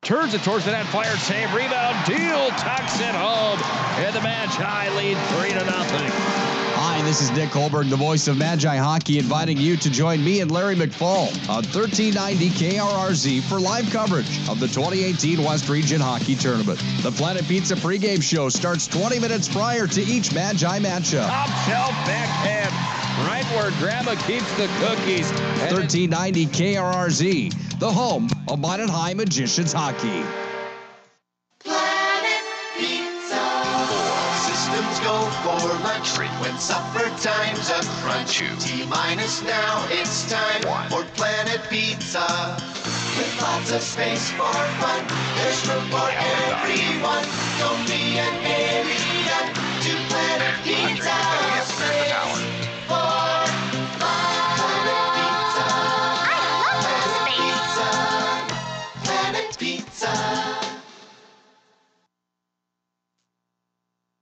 Turns it towards the net, fires, save, rebound, deal, tucks it home, and the Magi lead 3-0. Hi, this is Nick Hulberg, the voice of Magi Hockey, inviting you to join me and Larry McFall on 1390 KRRZ for live coverage of the 2018 West Region Hockey Tournament. The Planet Pizza pregame show starts 20 minutes prior to each Magi matchup. Top shelf backhand, right where Grandma keeps the cookies. 1390 KRRZ, the home of Minot High Magicians Hockey. Planet Pizza. 4 systems go for lunch. When supper time's a crunch. T-minus now, it's time for Planet Pizza. With lots of space for fun, there's room for everyone. Don't be an alien to Planet Pizza. Space for Planet Pizza. I love space. Planet Pizza.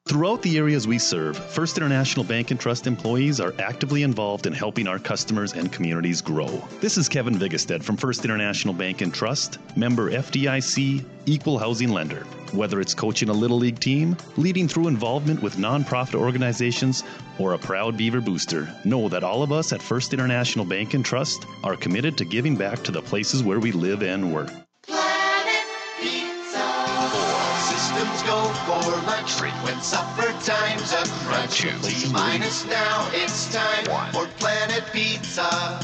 Throughout the areas we serve, First International Bank and Trust employees are actively involved in helping our customers and communities grow. This is Kevin Vigestad from First International Bank and Trust, member FDIC, equal housing lender. Whether it's coaching a Little League team, leading through involvement with nonprofit organizations, or a proud Beaver booster, know that all of us at First International Bank and Trust are committed to giving back to the places where we live and work. Planet Pizza. 4 systems go for lunch. When supper time's a crunch. T-minus now, it's time for Planet Pizza.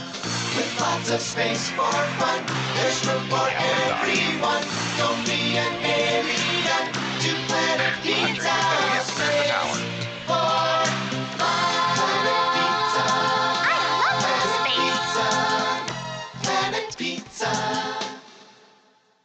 With lots of space for fun, there's room for everyone. Don't be an alien to Planet Pizza. Space for Planet Pizza. I love space. Planet Pizza.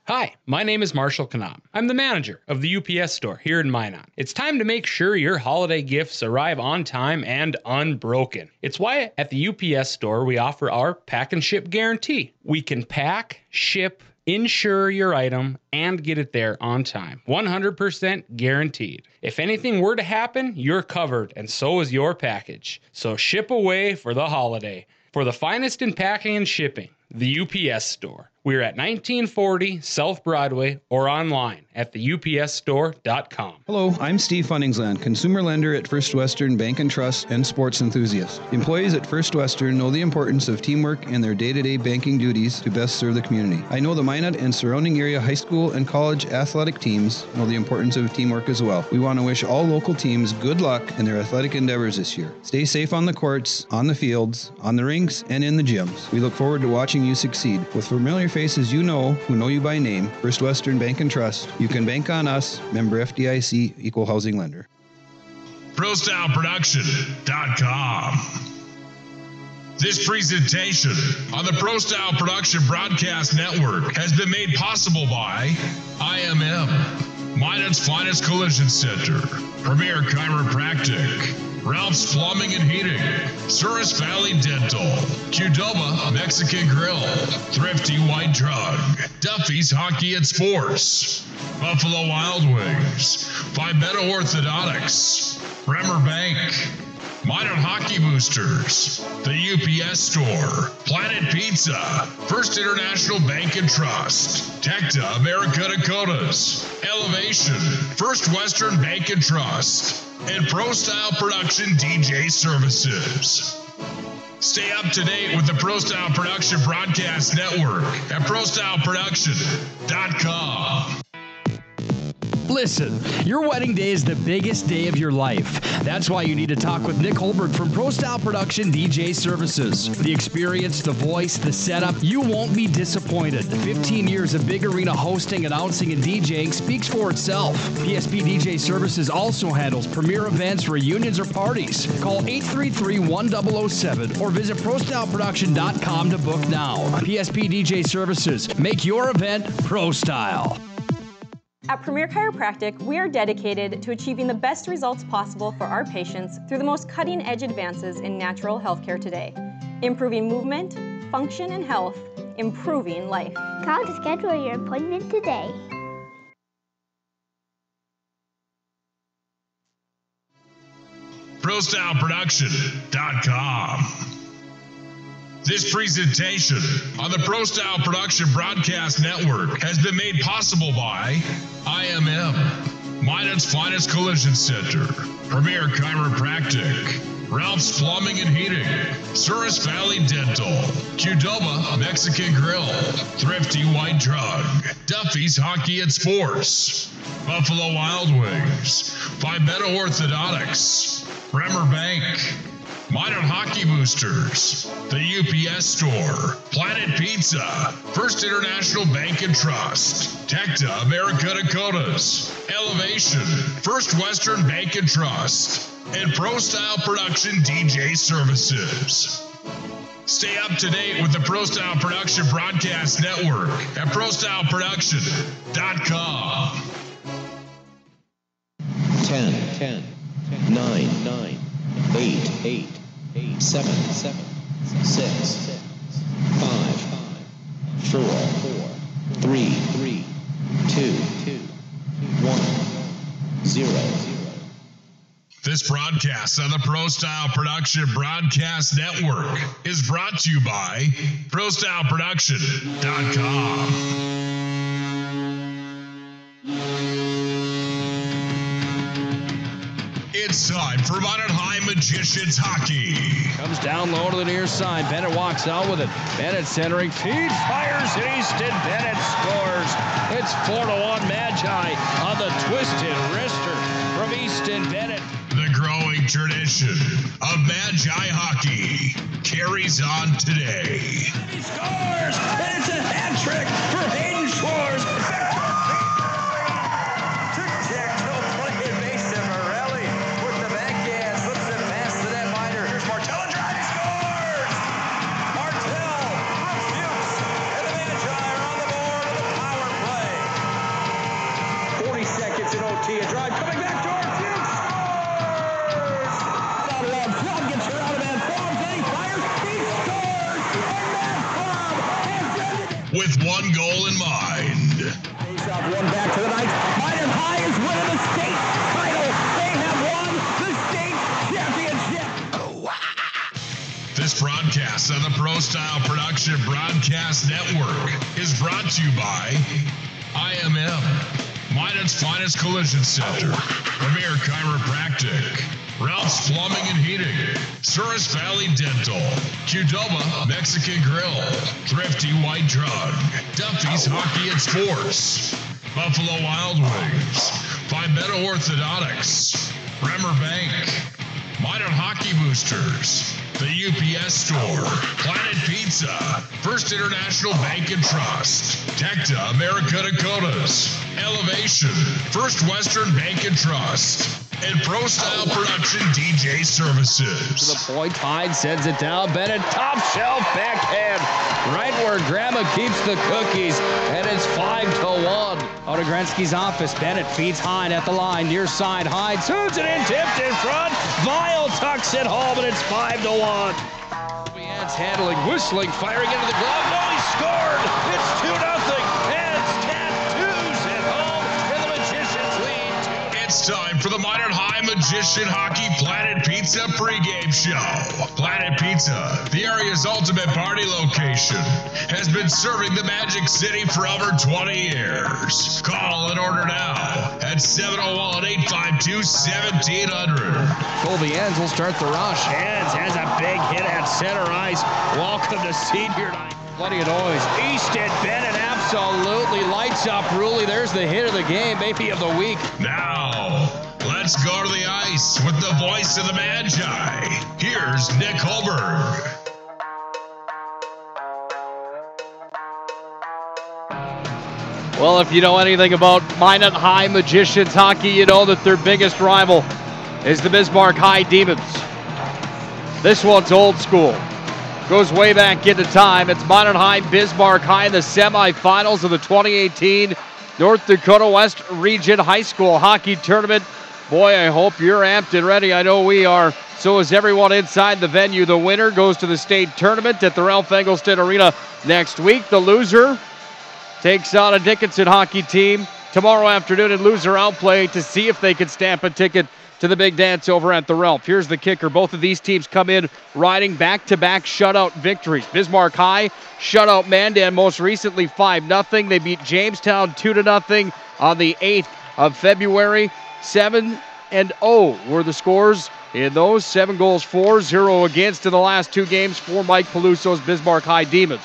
Hi, my name is Marshall Knop. I'm the manager of the UPS store here in Minot. It's time to make sure your holiday gifts arrive on time and unbroken. It's why at the UPS store we offer our pack and ship guarantee. We can pack, ship, insure your item, and get it there on time. 100% guaranteed. If anything were to happen, you're covered, and so is your package. So ship away for the holiday. For the finest in packing and shipping, the UPS store. We're at 1940 South Broadway or online at theupsstore.com. Hello, I'm Steve Funningsland, consumer lender at First Western Bank and Trust and sports enthusiast. Employees at First Western know the importance of teamwork in their day-to-day banking duties to best serve the community. I know the Minot and surrounding area high school and college athletic teams know the importance of teamwork as well. We want to wish all local teams good luck in their athletic endeavors this year. Stay safe on the courts, on the fields, on the rinks, and in the gyms. We look forward to watching you succeed. With familiar faces you know, who know you by name, First Western Bank and Trust, you can bank on us, member FDIC, equal housing lender. ProStyleProduction.com. This presentation on the ProStyle Production Broadcast Network has been made possible by IMM, Minot's Finest Collision Center, Premier Chiropractic, Ralph's Plumbing and Heating, Souris Valley Dental, Qdoba Mexican Grill, Thrifty White Drug, Duffy's Hockey and Sports, Buffalo Wild Wings, Pimento Orthodontics, Bremer Bank, Minot Hockey Boosters, the UPS Store, Planet Pizza, First International Bank and Trust, Tecta America Dakotas, Elevation, First Western Bank and Trust, and Pro Style Production DJ Services. Stay up to date with the Pro Style Production Broadcast Network at ProStyleProduction.com. Listen, your wedding day is the biggest day of your life. That's why you need to talk with Nick Hulberg from Pro Style Production DJ Services. The experience, the voice, the setup, you won't be disappointed. 15 years of big arena hosting, announcing, and DJing speaks for itself. PSP DJ Services also handles premier events, reunions, or parties. Call 833-1007 or visit ProStyleProduction.com to book now. PSP DJ Services, make your event Pro Style. At Premier Chiropractic, we are dedicated to achieving the best results possible for our patients through the most cutting-edge advances in natural healthcare today. Improving movement, function, and health, improving life. Call to schedule your appointment today. ProStyleProduction.com. This presentation on the Pro Style Production Broadcast Network has been made possible by IMM, Minot's Finest Collision Center, Premier Chiropractic, Ralph's Plumbing and Heating, Souris Valley Dental, Qdoba Mexican Grill, Thrifty White Drug, Duffy's Hockey and Sports, Buffalo Wild Wings, Pimento Orthodontics, Bremer Bank, Minot Hockey Boosters, the UPS Store, Planet Pizza, First International Bank and Trust, Tecta America Dakotas, Elevation, First Western Bank and Trust, and Pro Style Production DJ Services. Stay up to date with the Pro Style Production Broadcast Network at prostyleproduction.com. 10, 9, 8, 7, 6, 5, 4, 3, 2, 1, 0. This broadcast on the Pro Style Production Broadcast Network is brought to you by prostyleproduction.com. It's time for Minot High Magicians Hockey. Comes down low to the near side. Bennett walks out with it. Bennett centering, feeds, fires, and Easton Bennett scores. It's 4-1 Magi on the twisted wrister from Easton Bennett. The growing tradition of Magi hockey carries on today. He scores, and it's a hat trick for Hayden Schwartz. With one goal in mind. Face off one back to the Knights. Minot High is winning the state title. They have won the state championship. This broadcast on the Pro Style Production Broadcast Network is brought to you by IMM, Minot's Finest Collision Center, Premier Chiropractic, Ralph's Plumbing and Heating, Souris Valley Dental, Qdoba Mexican Grill, Thrifty White Drug, Duffy's Hockey and Sports, Buffalo Wild Wings, Pimento Orthodontics, Bremer Bank, Minot Hockey Boosters, the UPS Store, Planet Pizza, First International Bank and Trust, Tecta America Dakotas, Elevation, First Western Bank and Trust, and Pro Style Production DJ Services. To the point, Hyde sends it down. Bennett, top shelf backhand, right where Grandma keeps the cookies, and it's 5-1. Out of Gretzky's office, Bennett feeds Hyde at the line, near side. Hyde shoots it in, tipped in front. Vile tucks it home, and it's 5-1. Leanne's handling, whistling, firing into the glove. No, he scored. It's 2-0. Heads, tattoos at home, and the Magicians lead 2-0. It's time for the Minot High Magician Hockey Planet Pizza pregame show. Planet Pizza, the area's ultimate party location, has been serving the Magic City for over 20 years. Call and order now at 701-852-1700. Colby Enns will start the rush. Enns has a big hit at center ice. Welcome to senior night. Plenty of noise. Easton Bennett absolutely lights up Ruley. There's the hit of the game, maybe of the week. Now, let's go to the ice with the voice of the Magi. Here's Nick Hulberg. Well, if you know anything about Minot High Magicians hockey, you know that their biggest rival is the Bismarck High Demons. This one's old school. Goes way back into time. It's Minot High, Bismarck High in the semifinals of the 2018 North Dakota West Region High School Hockey Tournament. Boy, I hope you're amped and ready. I know we are. So is everyone inside the venue. The winner goes to the state tournament at the Ralph Engelstad Arena next week. The loser takes on a Dickinson hockey team tomorrow afternoon in loser outplay to see if they can stamp a ticket to the big dance over at the Relf. Here's the kicker. Both of these teams come in riding back-to-back shutout victories. Bismarck High shutout Mandan most recently 5-0. They beat Jamestown 2-0 on the 8th of February. 7-0 were the scores in those. 7 goals for, 0 against in the last 2 games for Mike Peluso's Bismarck High Demons.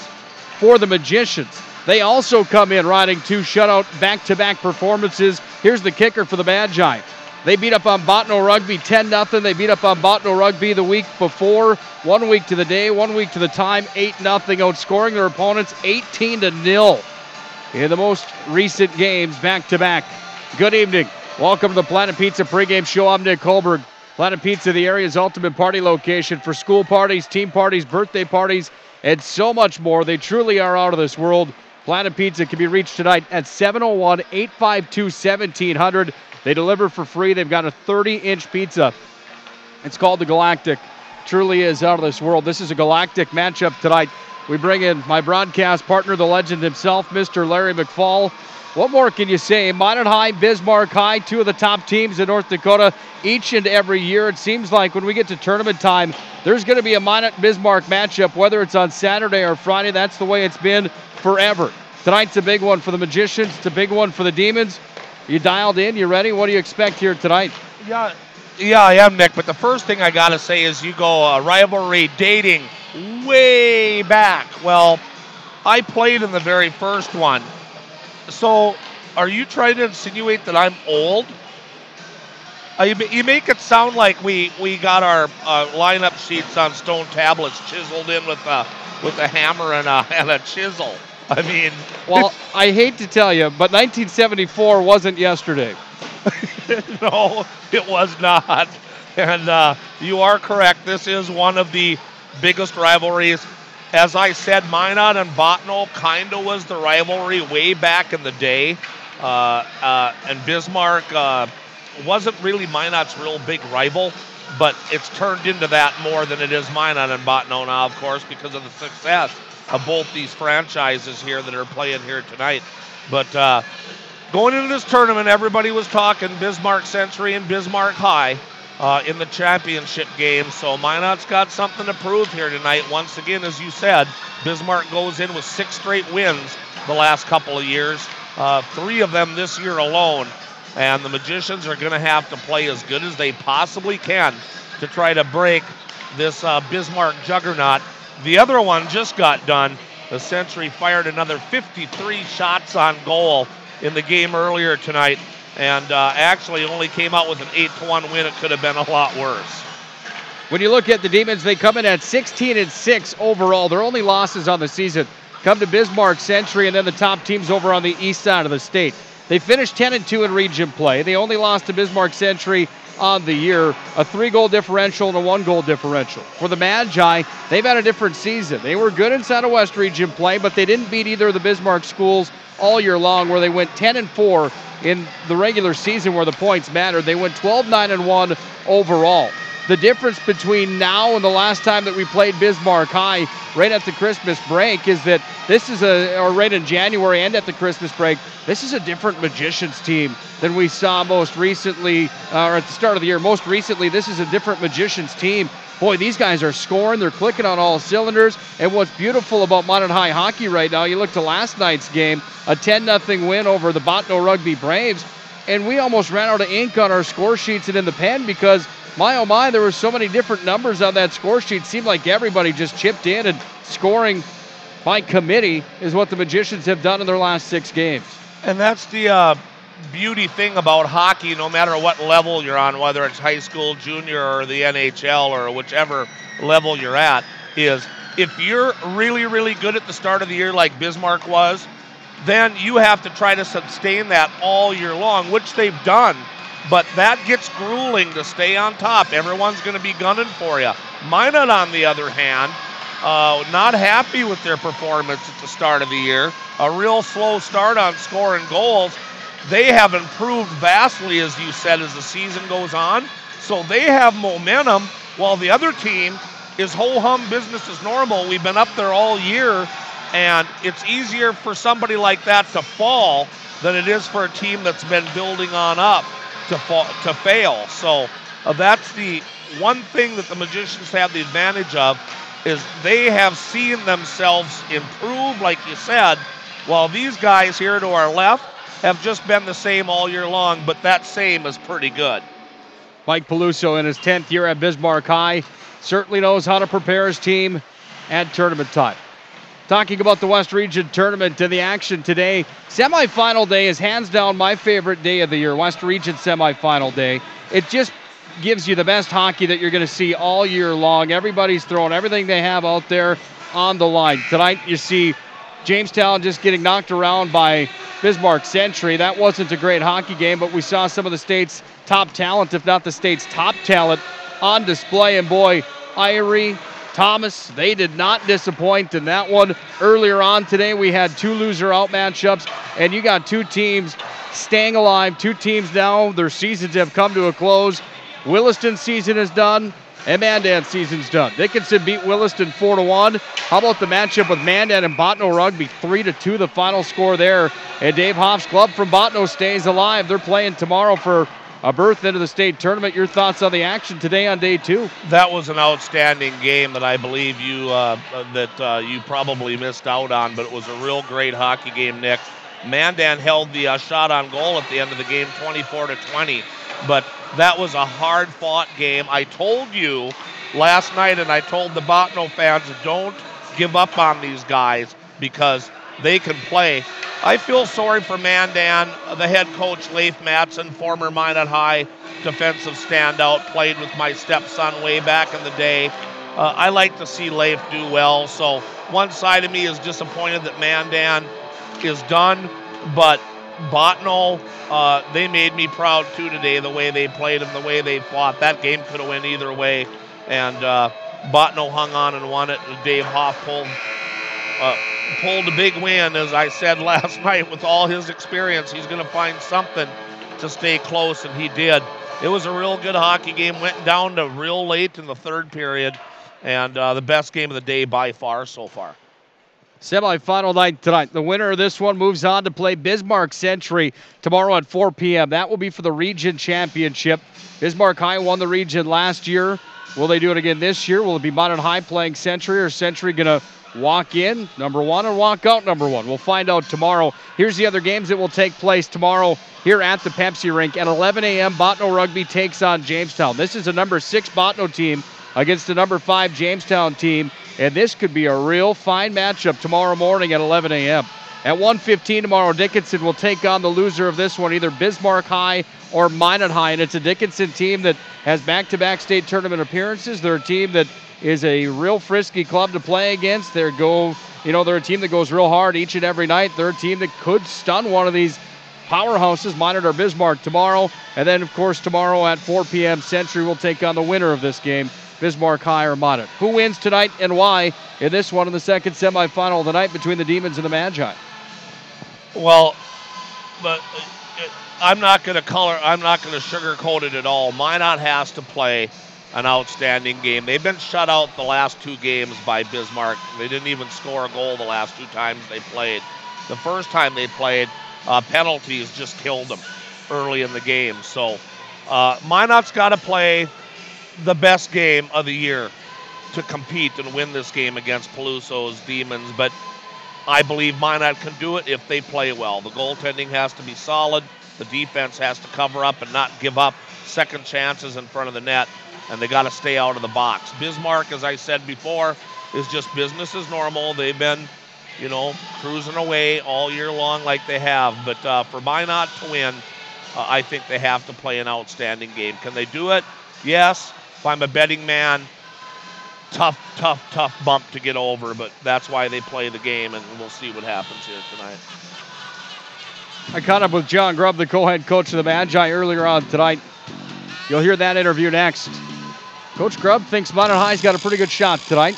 For the Magicians, they also come in riding 2 shutout back-to-back performances. Here's the kicker for the Magi. They beat up on Bottineau Rugby 10-0. They beat up on Bottineau Rugby the week before. 1 week to the day, 1 week to the time, 8-0, outscoring their opponents 18-0 in the most recent games back-to-back. Good evening. Welcome to the Planet Pizza pregame show. I'm Nick Hulberg. Planet Pizza, the area's ultimate party location for school parties, team parties, birthday parties, and so much more. They truly are out of this world. Planet Pizza can be reached tonight at 701-852-1700. They deliver for free. They've got a 30-inch pizza. It's called the Galactic. Truly is out of this world. This is a galactic matchup tonight. We bring in my broadcast partner, the legend himself, Mr. Larry McFall. What more can you say? Minot High, Bismarck High, 2 of the top teams in North Dakota each and every year. It seems like when we get to tournament time, there's going to be a Minot-Bismarck matchup, whether it's on Saturday or Friday. That's the way it's been forever. Tonight's a big one for the Magicians. It's a big one for the Demons. You dialed in? You ready? What do you expect here tonight? Yeah, I am, Nick. But the first thing I got to say is you go rivalry dating way back. Well, I played in the very first one. So are you trying to insinuate that I'm old? You make it sound like we got our lineup sheets on stone tablets chiseled in with a hammer and a chisel. I mean, well, I hate to tell you, but 1974 wasn't yesterday. No, it was not. And you are correct. This is one of the biggest rivalries. As I said, Minot and Bottineau kind of was the rivalry way back in the day. And Bismarck wasn't really Minot's real big rival, but it's turned into that more than it is Minot and Bottineau now, of course, because of the success of both these franchises here that are playing here tonight. But going into this tournament, everybody was talking Bismarck Century and Bismarck High in the championship game. So Minot's got something to prove here tonight. Once again, as you said, Bismarck goes in with 6 straight wins the last couple of years, 3 of them this year alone. And the Magicians are going to have to play as good as they possibly can to try to break this Bismarck juggernaut. The other one just got done. The Century fired another 53 shots on goal in the game earlier tonight, and actually only came out with an 8-1 win. It could have been a lot worse. When you look at the Demons, they come in at 16-6 overall. Their only losses on the season come to Bismarck Century and then the top teams over on the east side of the state. They finished 10-2 in region play. They only lost to Bismarck Century on the year, a 3-goal differential and a 1-goal differential. For the Magi, they've had a different season. They were good inside of West Region play, but they didn't beat either of the Bismarck schools all year long, where they went 10-4 in the regular season where the points mattered. They went 12-9-1 overall. The difference between now and the last time that we played Bismarck High right at the Christmas break is that this is or right in January and at the Christmas break, this is a different Magicians team than we saw most recently, or at the start of the year. Most recently, this is a different Magicians team. Boy, these guys are scoring. They're clicking on all cylinders. And what's beautiful about Minot High hockey right now, you look to last night's game, a 10-0 win over the Bottineau Rugby Braves, and we almost ran out of ink on our score sheets and in the pen because my, oh my, there were so many different numbers on that score sheet. It seemed like everybody just chipped in, and scoring by committee is what the Magicians have done in their last 6 games. And that's the beauty thing about hockey, no matter what level you're on, whether it's high school, junior, or the NHL, or whichever level you're at, is if you're really, really good at the start of the year like Bismarck was, then you have to try to sustain that all year long, which they've done. But that gets grueling to stay on top. Everyone's going to be gunning for you. Minot, on the other hand, not happy with their performance at the start of the year. A real slow start on scoring goals. They have improved vastly, as you said, as the season goes on. So they have momentum, while the other team is ho-hum business as normal. We've been up there all year, and it's easier for somebody like that to fall than it is for a team that's been building on up to fail. So That's the one thing that the Magicians have the advantage of, is they have seen themselves improve, like you said, while these guys here to our left have just been the same all year long, but that same is pretty good. Mike Peluso in his 10th year at Bismarck High certainly knows how to prepare his team at tournament time. Talking about the West Region Tournament and the action today, semifinal day is hands down my favorite day of the year, West Region semifinal day. It just gives you the best hockey that you're going to see all year long. Everybody's throwing everything they have out there on the line. Tonight you see Jamestown just getting knocked around by Bismarck Century. That wasn't a great hockey game, but we saw some of the state's top talent, if not the state's top talent, on display. And boy, Irie, Thomas, they did not disappoint in that one. Earlier on today, we had two loser-out matchups, and you got two teams staying alive. Two teams now, their seasons have come to a close. Williston's season is done, and Mandan's season's done. Dickinson beat Williston 4-1. How about the matchup with Mandan and Bottineau Rugby? 3-2 the final score there. And Dave Hoff's club from Bottineau stays alive. They're playing tomorrow for a berth into the state tournament. Your thoughts on the action today on day two? That was an outstanding game that I believe you you probably missed out on, but it was a real great hockey game, Nick. Mandan held the shot on goal at the end of the game, 24-20, but that was a hard-fought game. I told you last night, and I told the Bottineau fans, don't give up on these guys because they can play. I feel sorry for Mandan. The head coach, Leif Matson, former Minot High defensive standout, played with my stepson way back in the day. I like to see Leif do well, so one side of me is disappointed that Mandan is done, but Bottineau, they made me proud too today, the way they played and the way they fought. That game could have went either way, and Bottineau hung on and won it. Dave Hoff pulled a big win. As I said last night, with all his experience, he's going to find something to stay close, and he did. It was a real good hockey game. Went down to real late in the third period, and the best game of the day by far so far. Semi-final night tonight. The winner of this one moves on to play Bismarck Century tomorrow at 4 p.m. That will be for the region championship. Bismarck High won the region last year. Will they do it again this year? Will it be Minot High playing Century, or Century going to walk in number one and walk out number one? We'll find out tomorrow. Here's the other games that will take place tomorrow here at the Pepsi Rink. At 11 a.m., Bottineau Rugby takes on Jamestown. This is a number 6 Bottineau team against the number 5 Jamestown team, and this could be a real fine matchup tomorrow morning at 11 a.m. At 1:15 tomorrow, Dickinson will take on the loser of this one, either Bismarck High or Minot High, and it's a Dickinson team that has back-to-back state tournament appearances. They're a team that is a real frisky club to play against. They're a team that goes real hard each and every night. They're a team that could stun one of these powerhouses, Minot or Bismarck, tomorrow. And then, of course, tomorrow at 4 p.m., Century will take on the winner of this game, Bismarck High or Minot. Who wins tonight and why in this one in the second semifinal of the night between the Demons and the Magi? Well, but I'm not going to sugarcoat it at all. Minot has to play an outstanding game. They've been shut out the last 2 games by Bismarck. They didn't even score a goal the last 2 times they played. The first time they played, penalties just killed them early in the game. So Minot's got to play the best game of the year to compete and win this game against Peluso's Demons, but I believe Minot can do it if they play well. The goaltending has to be solid. The defense has to cover up and not give up second chances in front of the net, and they got to stay out of the box. Bismarck, as I said before, is just business as normal. They've been, cruising away all year long like they have. But for Minot to win, I think they have to play an outstanding game. Can they do it? Yes. If I'm a betting man, tough bump to get over, but that's why they play the game, and we'll see what happens here tonight. I caught up with John Grubb, the co-head coach of the Magi, earlier on tonight. You'll hear that interview next. Coach Grubb thinks Minot High's got a pretty good shot tonight.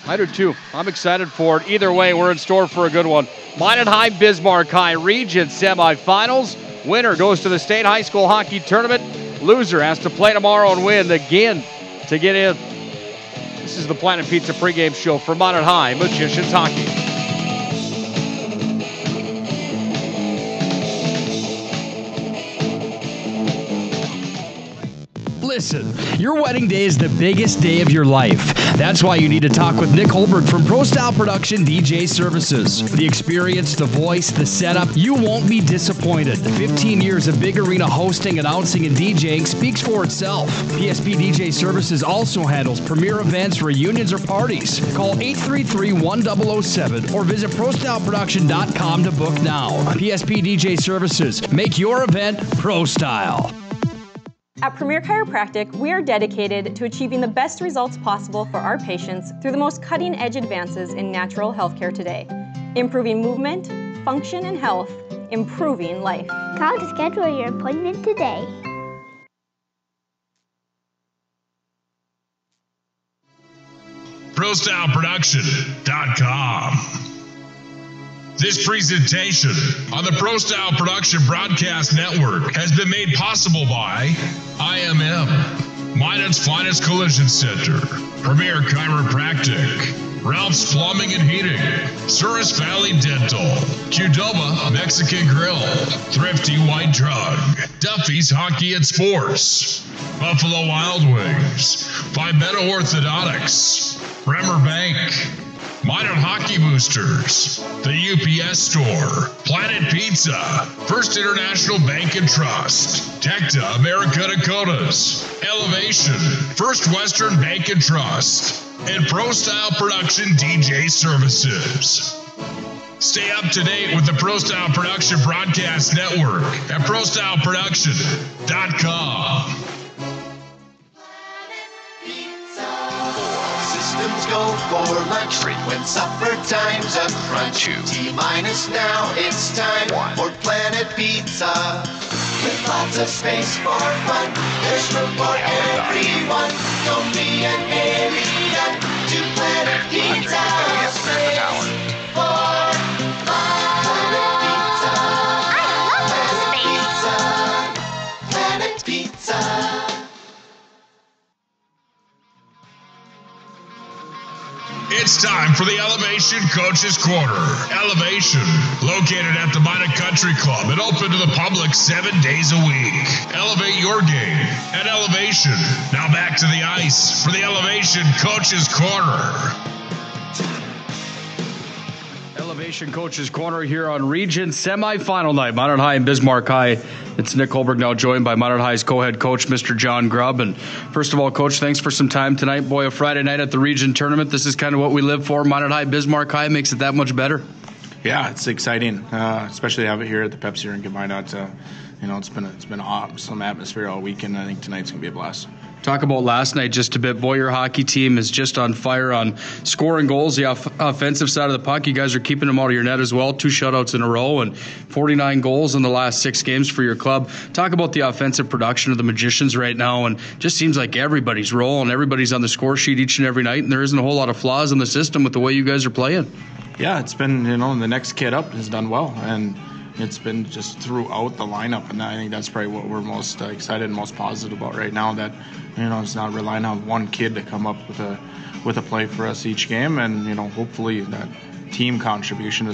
I do too. I'm excited for it. Either way, we're in store for a good one. Minot High, Bismarck High region semifinals. Winner goes to the state high school hockey tournament. Loser has to play tomorrow and win again to get in. This is the Planet Pizza pregame show for Minot High Magicians Hockey. Listen, your wedding day is the biggest day of your life. That's why you need to talk with Nick Hulberg from Pro Style Production DJ Services. The experience, the voice, the setup, you won't be disappointed. 15 years of big arena hosting, announcing, and DJing speaks for itself. PSP DJ Services also handles premier events, reunions, or parties. Call 833-1007 or visit ProStyleProduction.com to book now. PSP DJ Services. Make your event Pro Style. At Premier Chiropractic, we are dedicated to achieving the best results possible for our patients through the most cutting-edge advances in natural healthcare today. Improving movement, function, and health, improving life. Call to schedule your appointment today. ProStyleProduction.com. This presentation on the Pro Style Production Broadcast Network has been made possible by IMM, Minot's Finest Collision Center, Premier Chiropractic, Ralph's Plumbing and Heating, Souris Valley Dental, Qdoba Mexican Grill, Thrifty White Drug, Duffy's Hockey and Sports, Buffalo Wild Wings, Pimento Orthodontics, Bremer Bank, Minot Hockey Boosters, the UPS Store, Planet Pizza, First International Bank and Trust, Tecta America Dakotas, Elevation, First Western Bank and Trust, and Pro Style Production DJ Services. Stay up to date with the Pro Style Production Broadcast Network at ProStyleProduction.com. Systems go for lunch when supper time's a crunch. T-minus now, it's time for Planet Pizza. With lots of space for fun, there's room for everyone. Don't be an alien to Planet Pizza. Space for Planet Pizza. Planet Pizza. It's time for the Elevation Coaches Corner. Elevation, located at the Minot Country Club and open to the public 7 days a week. Elevate your game at Elevation. Now back to the ice for the Elevation Coaches Corner. Elevation Coaches Corner here on Region semifinal night. Minot High and Bismarck High. It's Nick Hulberg now joined by Minot High's co-head coach, Mr. John Grubb. And first of all, Coach, thanks for some time tonight. Boy, a Friday night at the Region tournament. This is kind of what we live for. Minot High, Bismarck High makes it that much better. Yeah, it's exciting, especially to have it here at the Pepsi Rink in Minot. It's been awesome atmosphere all weekend. I think tonight's gonna be a blast. Talk about last night just a bit. Boy, your hockey team is just on fire on scoring goals. The offensive side of the puck, you guys are keeping them out of your net as well. 2 shutouts in a row and 49 goals in the last 6 games for your club. Talk about the offensive production of the Magicians right now, and just seems like everybody's rolling. Everybody's on the score sheet each and every night, and there isn't a whole lot of flaws in the system with the way you guys are playing. Yeah, it's been, the next kid up has done well, and it's been just throughout the lineup, and I think that's probably what we're most excited and most positive about right now, that it's not relying on one kid to come up with a play for us each game, and hopefully that team contribution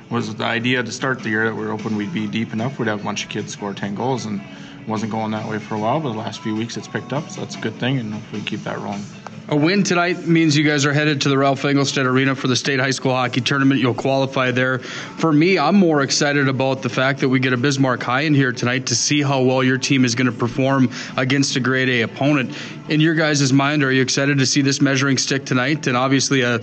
was the idea to start the year, that we were hoping we'd be deep enough, we'd have a bunch of kids score 10 goals, and it wasn't going that way for a while, but the last few weeks it's picked up, so that's a good thing, and hopefully we keep that rolling. A win tonight means you guys are headed to the Ralph Engelstad Arena for the state high school hockey tournament. You'll qualify there. For me, I'm more excited about the fact that we get a Bismarck High in here tonight to see how well your team is going to perform against a grade A opponent. In your guys' mind, are you excited to see this measuring stick tonight? And obviously a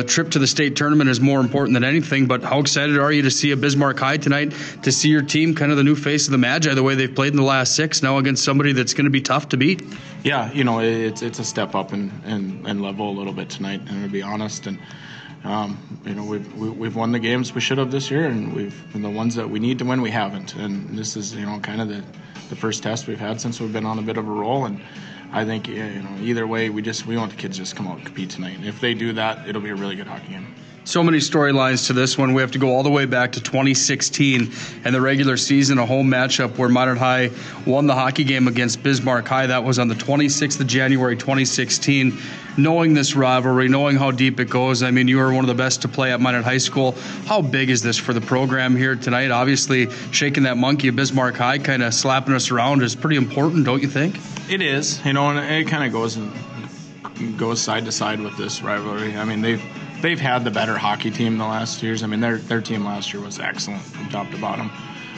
trip to the state tournament is more important than anything, but how excited are you to see a Bismarck High tonight, to see your team, kind of the new face of the Magi, the way they've played in the last 6, now against somebody that's going to be tough to beat? Yeah, it's a step up and level a little bit tonight, and to be honest, and we've won the games we should have this year, and the ones that we need to win we haven't, and this is kind of the first test we've had since we've been on a bit of a roll, and I think either way we want the kids to just come out and compete tonight, and if they do that, it'll be a really good hockey game. So many storylines to this one. We have to go all the way back to 2016 and the regular season, a home matchup where Minot High won the hockey game against Bismarck High. That was on the 26th of January, 2016. knowing this rivalry, knowing how deep it goes. I mean, you were one of the best to play at Minot High School. How big is this for the program here tonight? Obviously, shaking that monkey of Bismarck High, kind of slapping us around, is pretty important, don't you think? It is, and it kind of goes side to side with this rivalry. I mean, they've had the better hockey team the last years. I mean, their team last year was excellent from top to bottom.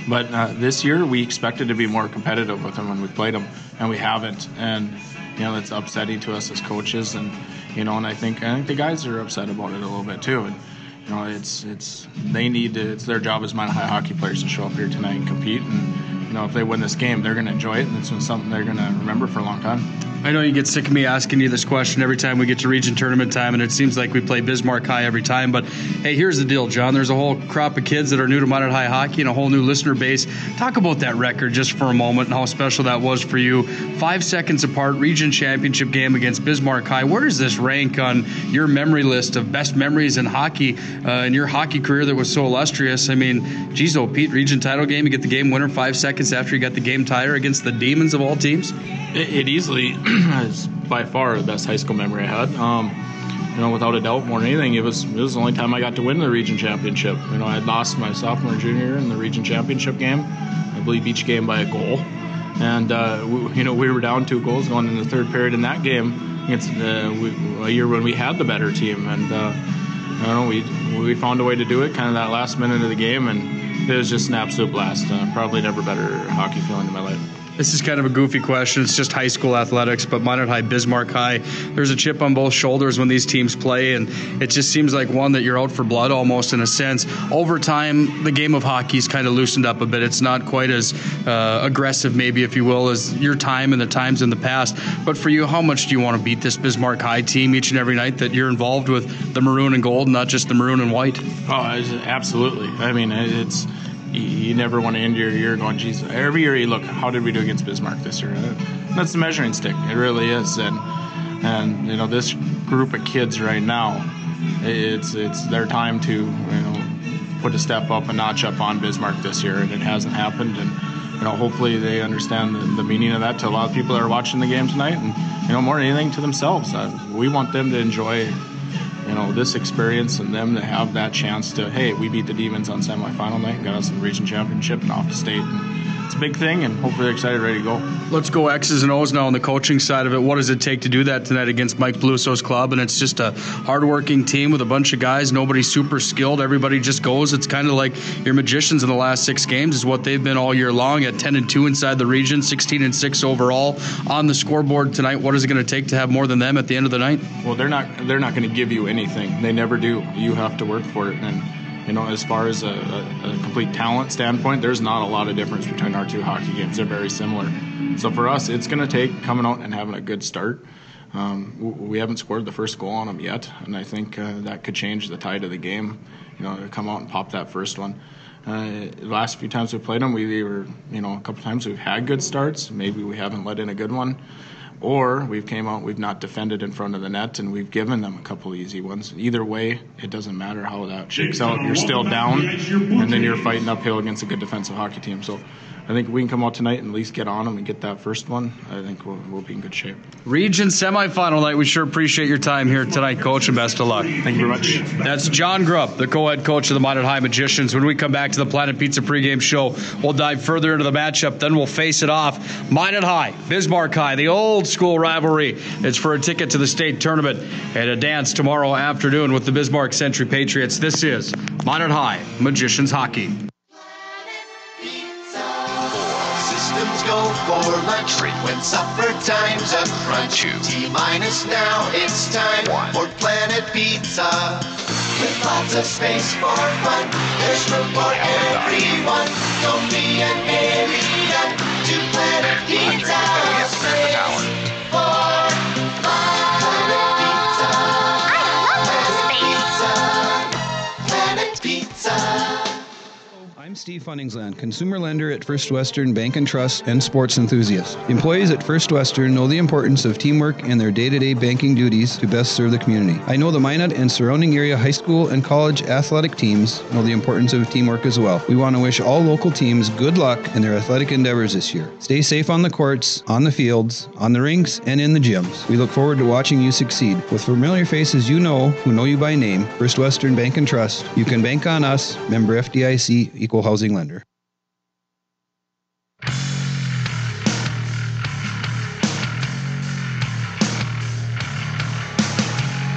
But this year, we expected to be more competitive with them when we played them, and we haven't. And it's upsetting to us as coaches, and and I think the guys are upset about it a little bit too. And it's their job as Minot High hockey players to show up here tonight and compete. And if they win this game, they're going to enjoy it, and it's something they're going to remember for a long time. I know you get sick of me asking you this question every time we get to region tournament time, and it seems like we play Bismarck High every time. But, hey, here's the deal, John. There's a whole crop of kids that are new to Minot High hockey and a whole new listener base. Talk about that record just for a moment and how special that was for you. 5 seconds apart, region championship game against Bismarck High. Where does this rank on your memory list of best memories in hockey, in your hockey career that was so illustrious? I mean, geez, Pete, region title game, you get the game winner 5 seconds after you got the game tire against the Demons of all teams? It easily is by far the best high school memory I had. Without a doubt, more than anything, it was the only time I got to win the region championship. I had lost my sophomore and junior year in the region championship game. I believe each game by a goal. And, we were down 2 goals going in the third period in that game against a year when we had the better team. And, we found a way to do it kind of that last minute of the game, and it was just an absolute blast. Probably never better hockey feeling in my life. This is kind of a goofy question. It's just high school athletics, but Minot High, Bismarck High, there's a chip on both shoulders when these teams play, and it just seems like one that you're out for blood almost in a sense. Over time, the game of hockey's kind of loosened up a bit. It's not quite as aggressive, maybe, if you will, as your time and the times in the past. But for you, how much do you want to beat this Bismarck High team each and every night that you're involved with the maroon and gold, not just the maroon and white? Oh, absolutely. I mean, you never want to end your year going, geez, every year you look, how did we do against Bismarck this year? That's the measuring stick. It really is. And this group of kids right now, it's their time to, put a step up, a notch up on Bismarck this year, and it hasn't happened. And, hopefully they understand the meaning of that to a lot of people that are watching the game tonight, and, more than anything to themselves. We want them to enjoy this experience and them to have that chance to, hey, we beat the Demons on semifinal night and got us in the region championship and off to state. And it's a big thing, and hopefully they're excited, ready to go. Let's go X's and O's now on the coaching side of it. What does it take to do that tonight against Mike Belusso's club? And it's just a hardworking team with a bunch of guys. Nobody's super skilled. Everybody just goes. It's kind of like your Magicians in the last 6 games is what they've been all year long at 10-2 inside the region, 16-6 overall on the scoreboard tonight. What is it going to take to have more than them at the end of the night? Well, they're not going to give you anything. They never do. You have to work for it. And as far as a complete talent standpoint, there's not a lot of difference between our 2 hockey games. They're very similar. So for us, it's going to take coming out and having a good start. We haven't scored the first goal on them yet, and I think that could change the tide of the game, to come out and pop that first one. The last few times we played them, we were, a couple times we've had good starts. Maybe we haven't let in a good one. Or we've came out, we've not defended in front of the net, and we've given them a couple easy ones. Either way, it doesn't matter how that shakes out. You're still down, and then you're fighting uphill against a good defensive hockey team. So I think we can come out tonight and at least get on them and get that first one. I think we'll be in good shape. Region semifinal night. We sure appreciate your time here tonight, Coach, and best of luck. Thank you very much. That's John Grubb, the co-head coach of the Minot High Magicians. When we come back to the Planet Pizza pregame show, we'll dive further into the matchup. Then we'll face it off. Minot High, Bismarck High, the old school rivalry. It's for a ticket to the state tournament and a dance tomorrow afternoon with the Bismarck Century Patriots. This is Minot High Magicians Hockey. Go for lunch when supper time's a crunch. T-minus now, it's time for Planet Pizza. With lots of space for fun, there's room for everyone. Don't be an alien to Planet Pizza. Space for fun. Planet Pizza. Planet Pizza. I'm Steve Funningsland, consumer lender at First Western Bank and Trust and sports enthusiast. Employees at First Western know the importance of teamwork in their day-to-day banking duties to best serve the community. I know the Minot and surrounding area high school and college athletic teams know the importance of teamwork as well. We want to wish all local teams good luck in their athletic endeavors this year. Stay safe on the courts, on the fields, on the rinks, and in the gyms. We look forward to watching you succeed. With familiar faces you know, who know you by name, First Western Bank and Trust, you can bank on us, member FDIC, equal housing lender.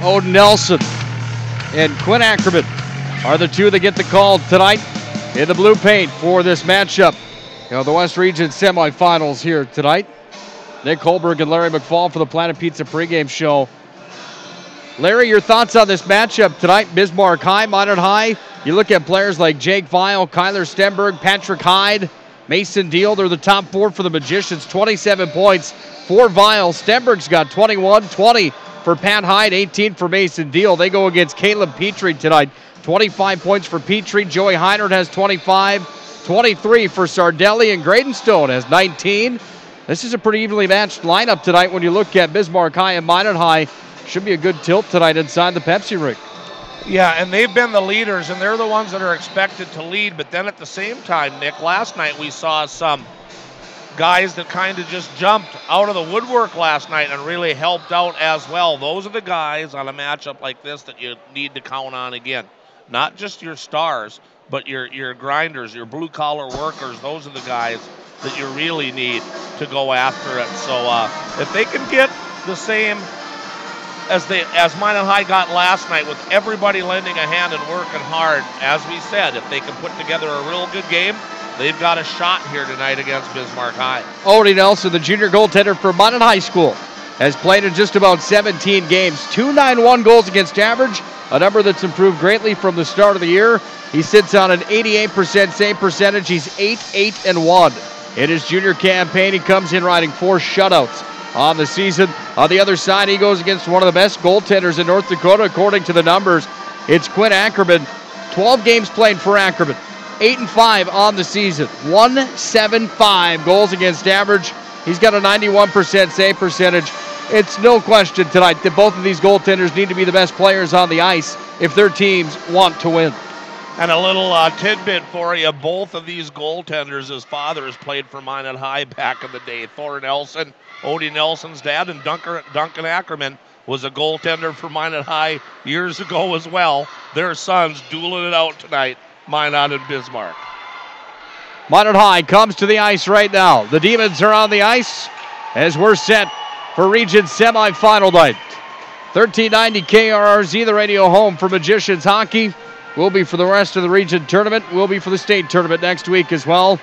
Odin Nelson and Quinn Ackerman are the two that get the call tonight in the blue paint for this matchup. The West Region semifinals here tonight. Nick Hulberg and Larry McFall for the Planet Pizza pregame show. Larry, your thoughts on this matchup tonight? Bismarck High, Minot High. You look at players like Jake Vial, Kyler Stenberg, Patrick Hyde, Mason Deal. They're the top four for the Magicians. 27 points for Vial. Stenberg's got 21, 20 for Pat Hyde, 18 for Mason Deal. They go against Caleb Petrie tonight. 25 points for Petrie. Joey Heinert has 25, 23 for Sardelli, and Graydon Stone has 19. This is a pretty evenly matched lineup tonight when you look at Bismarck High and Minot High. Should be a good tilt tonight inside the Pepsi ring. Yeah, and they've been the leaders, and they're the ones that are expected to lead. But then at the same time, Nick, last night we saw some guys that kind of just jumped out of the woodwork last night and really helped out as well. Those are the guys on a matchup like this that you need to count on again. Not just your stars, but your grinders, your blue-collar workers. Those are the guys that you really need to go after it. So if they can get the same as Minot High got last night, with everybody lending a hand and working hard, as we said, if they can put together a real good game, they've got a shot here tonight against Bismarck High. Odie Nelson, the junior goaltender for Minot High School, has played in just about 17 games. 291 goals against average, a number that's improved greatly from the start of the year. He sits on an 88% save percentage. He's 8-8-1. In his junior campaign, he comes in riding 4 shutouts on the season. On the other side, he goes against one of the best goaltenders in North Dakota, according to the numbers. It's Quinn Ackerman. 12 games played for Ackerman. 8-5 on the season. 175 goals against average. He's got a 91% save percentage. It's no question tonight that both of these goaltenders need to be the best players on the ice if their teams want to win. And a little tidbit for you, both of these goaltenders, his fathers played for Minot High back in the day. Thor Nelson, Odie Nelson's dad, and Duncan Ackerman was a goaltender for Minot High years ago as well. Their sons dueling it out tonight, Minot and Bismarck. Minot High comes to the ice right now. The Demons are on the ice as we're set for Region semifinal night. 1390 KRRZ, the radio home for Magicians Hockey. Will be for the rest of the region tournament. Will be for the state tournament next week as well.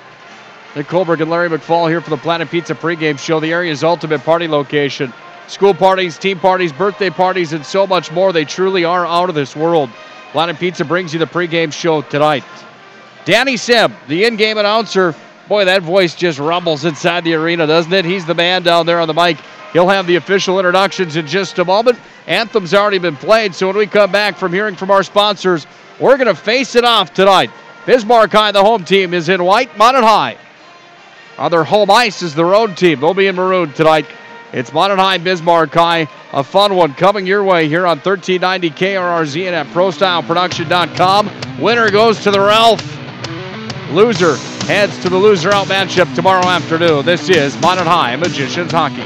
Nick Hulberg and Larry McFall here for the Planet Pizza pregame show, the area's ultimate party location. School parties, team parties, birthday parties, and so much more. They truly are out of this world. Planet Pizza brings you the pregame show tonight. Danny Seb, the in-game announcer. Boy, that voice just rumbles inside the arena, doesn't it? He's the man down there on the mic. He'll have the official introductions in just a moment. Anthem's already been played, so when we come back from hearing from our sponsors, we're going to face it off tonight. Bismarck High, the home team, is in white. Minot High on their home ice is the road team. They'll be in maroon tonight. It's Minot High, Bismarck High. A fun one coming your way here on 1390 KRRZ and at ProStyleProduction.com. Winner goes to the Ralph. Loser heads to the loser-out matchup tomorrow afternoon. This is Minot High Magicians Hockey.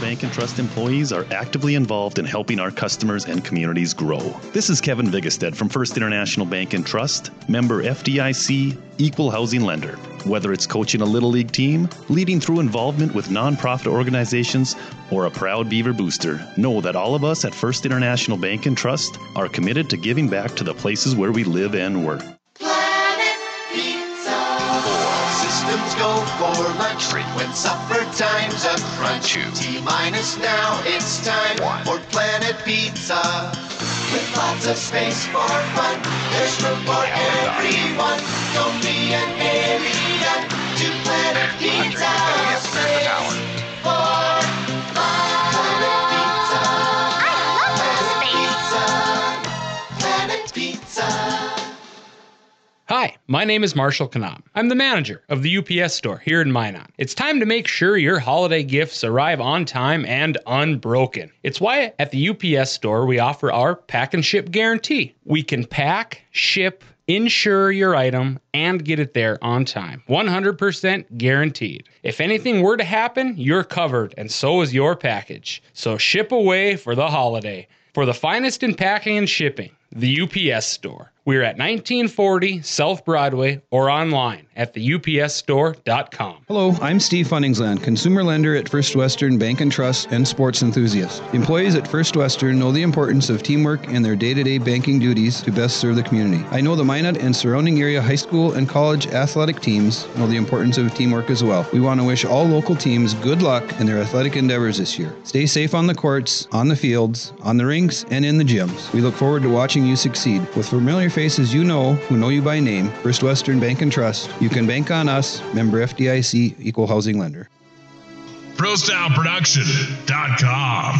Bank and Trust employees are actively involved in helping our customers and communities grow. This is Kevin Vigestead from First International Bank and Trust, member FDIC, equal housing lender. Whether it's coaching a Little League team, leading through involvement with nonprofit organizations, or a proud Beaver booster, know that all of us at First International Bank and Trust are committed to giving back to the places where we live and work. Systems go for lunch. Frequent supper time's a crunch. T-minus now, it's time for Planet Pizza. With lots of space for fun, there's room for everyone. Don't be an alien to Planet Pizza. Space for fun. Planet Pizza. I love that space. Hi, my name is Marshall Knop. I'm the manager of the UPS store here in Minot. It's time to make sure your holiday gifts arrive on time and unbroken. It's why at the UPS store we offer our pack and ship guarantee. We can pack, ship, insure your item, and get it there on time. 100% guaranteed. If anything were to happen, you're covered, and so is your package. So ship away for the holiday. For the finest in packing and shipping, the UPS store. We're at 1940 South Broadway or online at theupsstore.com. Hello, I'm Steve Funningsland, consumer lender at First Western Bank and Trust and sports enthusiast. Employees at First Western know the importance of teamwork in their day-to-day banking duties to best serve the community. I know the Minot and surrounding area high school and college athletic teams know the importance of teamwork as well. We want to wish all local teams good luck in their athletic endeavors this year. Stay safe on the courts, on the fields, on the rinks, and in the gyms. We look forward to watching you succeed. With familiar faces you know who know you by name, First Western Bank and Trust, you can bank on us, member FDIC, equal housing lender. ProStyleProduction.com.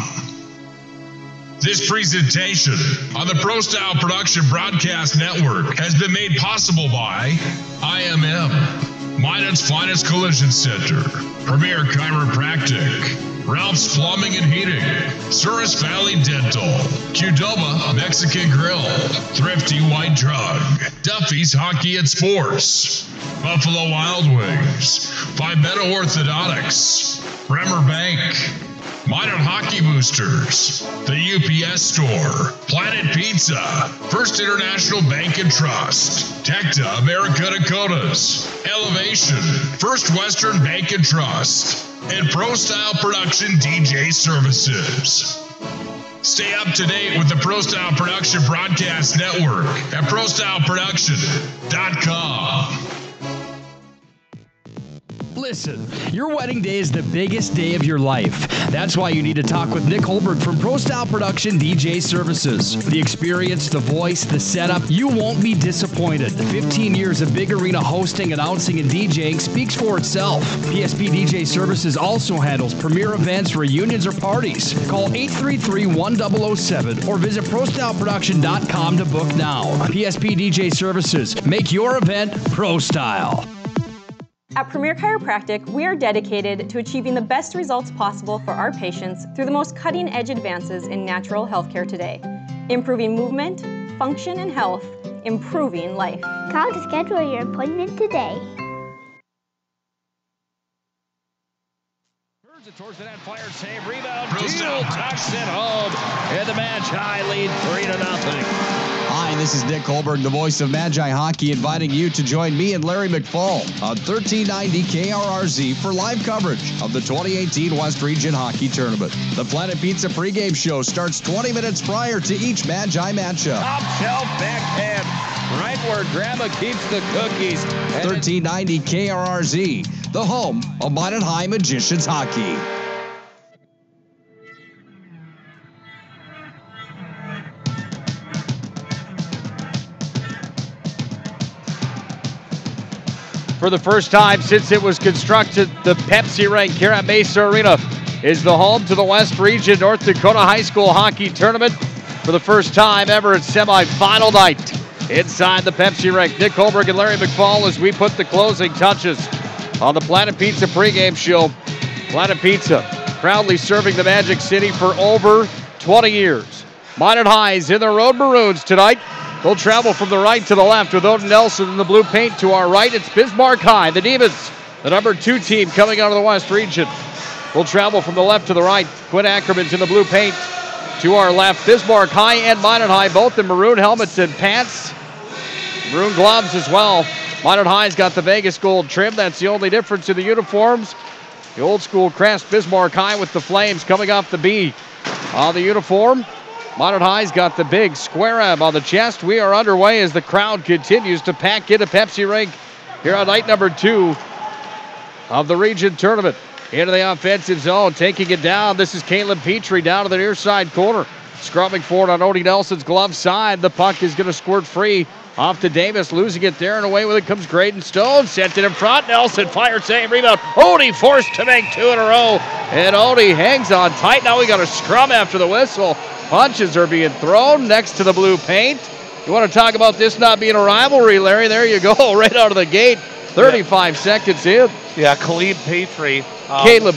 This presentation on the Pro Style Production Broadcast Network has been made possible by IMM, Minot's finest collision center, Premier Chiropractic, Ralph's Plumbing and Heating, Souris Valley Dental, Qdoba Mexican Grill, Thrifty White Drug, Duffy's Hockey and Sports, Buffalo Wild Wings, Vibetta Orthodontics, Bremer Bank, Minot Hockey Boosters, the UPS Store, Planet Pizza, First International Bank and Trust, Tecta America Dakotas, Elevation, First Western Bank and Trust, and Pro Style Production DJ Services. Stay up to date with the Pro Style Production Broadcast Network at ProStyleProduction.com. Listen, your wedding day is the biggest day of your life. That's why you need to talk with Nick Hulberg from Pro Style Production DJ Services. The experience, the voice, the setup, you won't be disappointed. 15 years of big arena hosting, announcing, and DJing speaks for itself. PSP DJ Services also handles premier events, reunions, or parties. Call 833-1007 or visit ProStyleProduction.com to book now. PSP DJ Services, make your event Pro Style. At Premier Chiropractic, we are dedicated to achieving the best results possible for our patients through the most cutting-edge advances in natural healthcare today. Improving movement, function, and health, improving life. Call to schedule your appointment today. Turns it towards the net, fire save, rebound, Teal tucks it home, and the Magi lead 3-0. Hi, this is Nick Hulberg, the voice of Magi Hockey, inviting you to join me and Larry McFall on 1390 KRRZ for live coverage of the 2018 West Region Hockey Tournament. The Planet Pizza pregame show starts 20 minutes prior to each Magi matchup. Top shelf backhand, right where Grandma keeps the cookies. 1390 KRRZ, the home of Minot High Magicians Hockey. For the first time since it was constructed, the Pepsi Rink here at Mesa Arena is the home to the West Region North Dakota High School Hockey Tournament. For the first time ever, it's semifinal night inside the Pepsi Rink. Nick Hulberg and Larry McFall as we put the closing touches on the Planet Pizza pregame show. Planet Pizza proudly serving the Magic City for over 20 years. Minot High's in the Road Maroons tonight. They'll travel from the right to the left with Odin Nelson in the blue paint. To our right, it's Bismarck High, the Demons, the number 2 team coming out of the West Region. We'll travel from the left to the right. Quinn Ackerman's in the blue paint. To our left, Bismarck High and Minot High, both in maroon helmets and pants. Maroon gloves as well. Minot High's got the Vegas gold trim. That's the only difference in the uniforms. The old school crest Bismarck High with the flames coming off the B on the uniform. Minot High's got the big square M on the chest. We are underway as the crowd continues to pack into Pepsi Rink here on night number 2 of the region tournament. Into the offensive zone, taking it down. This is Caleb Petrie down to the near side corner. Scrubbing forward on Odie Nelson's glove side. The puck is going to squirt free off to Davis, losing it there, and away with it comes Graydon Stone. Sent it in front. Nelson fire save, rebound. Odie forced to make 2 in a row, and Odie hangs on tight. Now we got a scrum after the whistle. Punches are being thrown next to the blue paint. You want to talk about this not being a rivalry, Larry? There you go, right out of the gate. 35 seconds in. Yeah, Caleb Petrie. Caleb,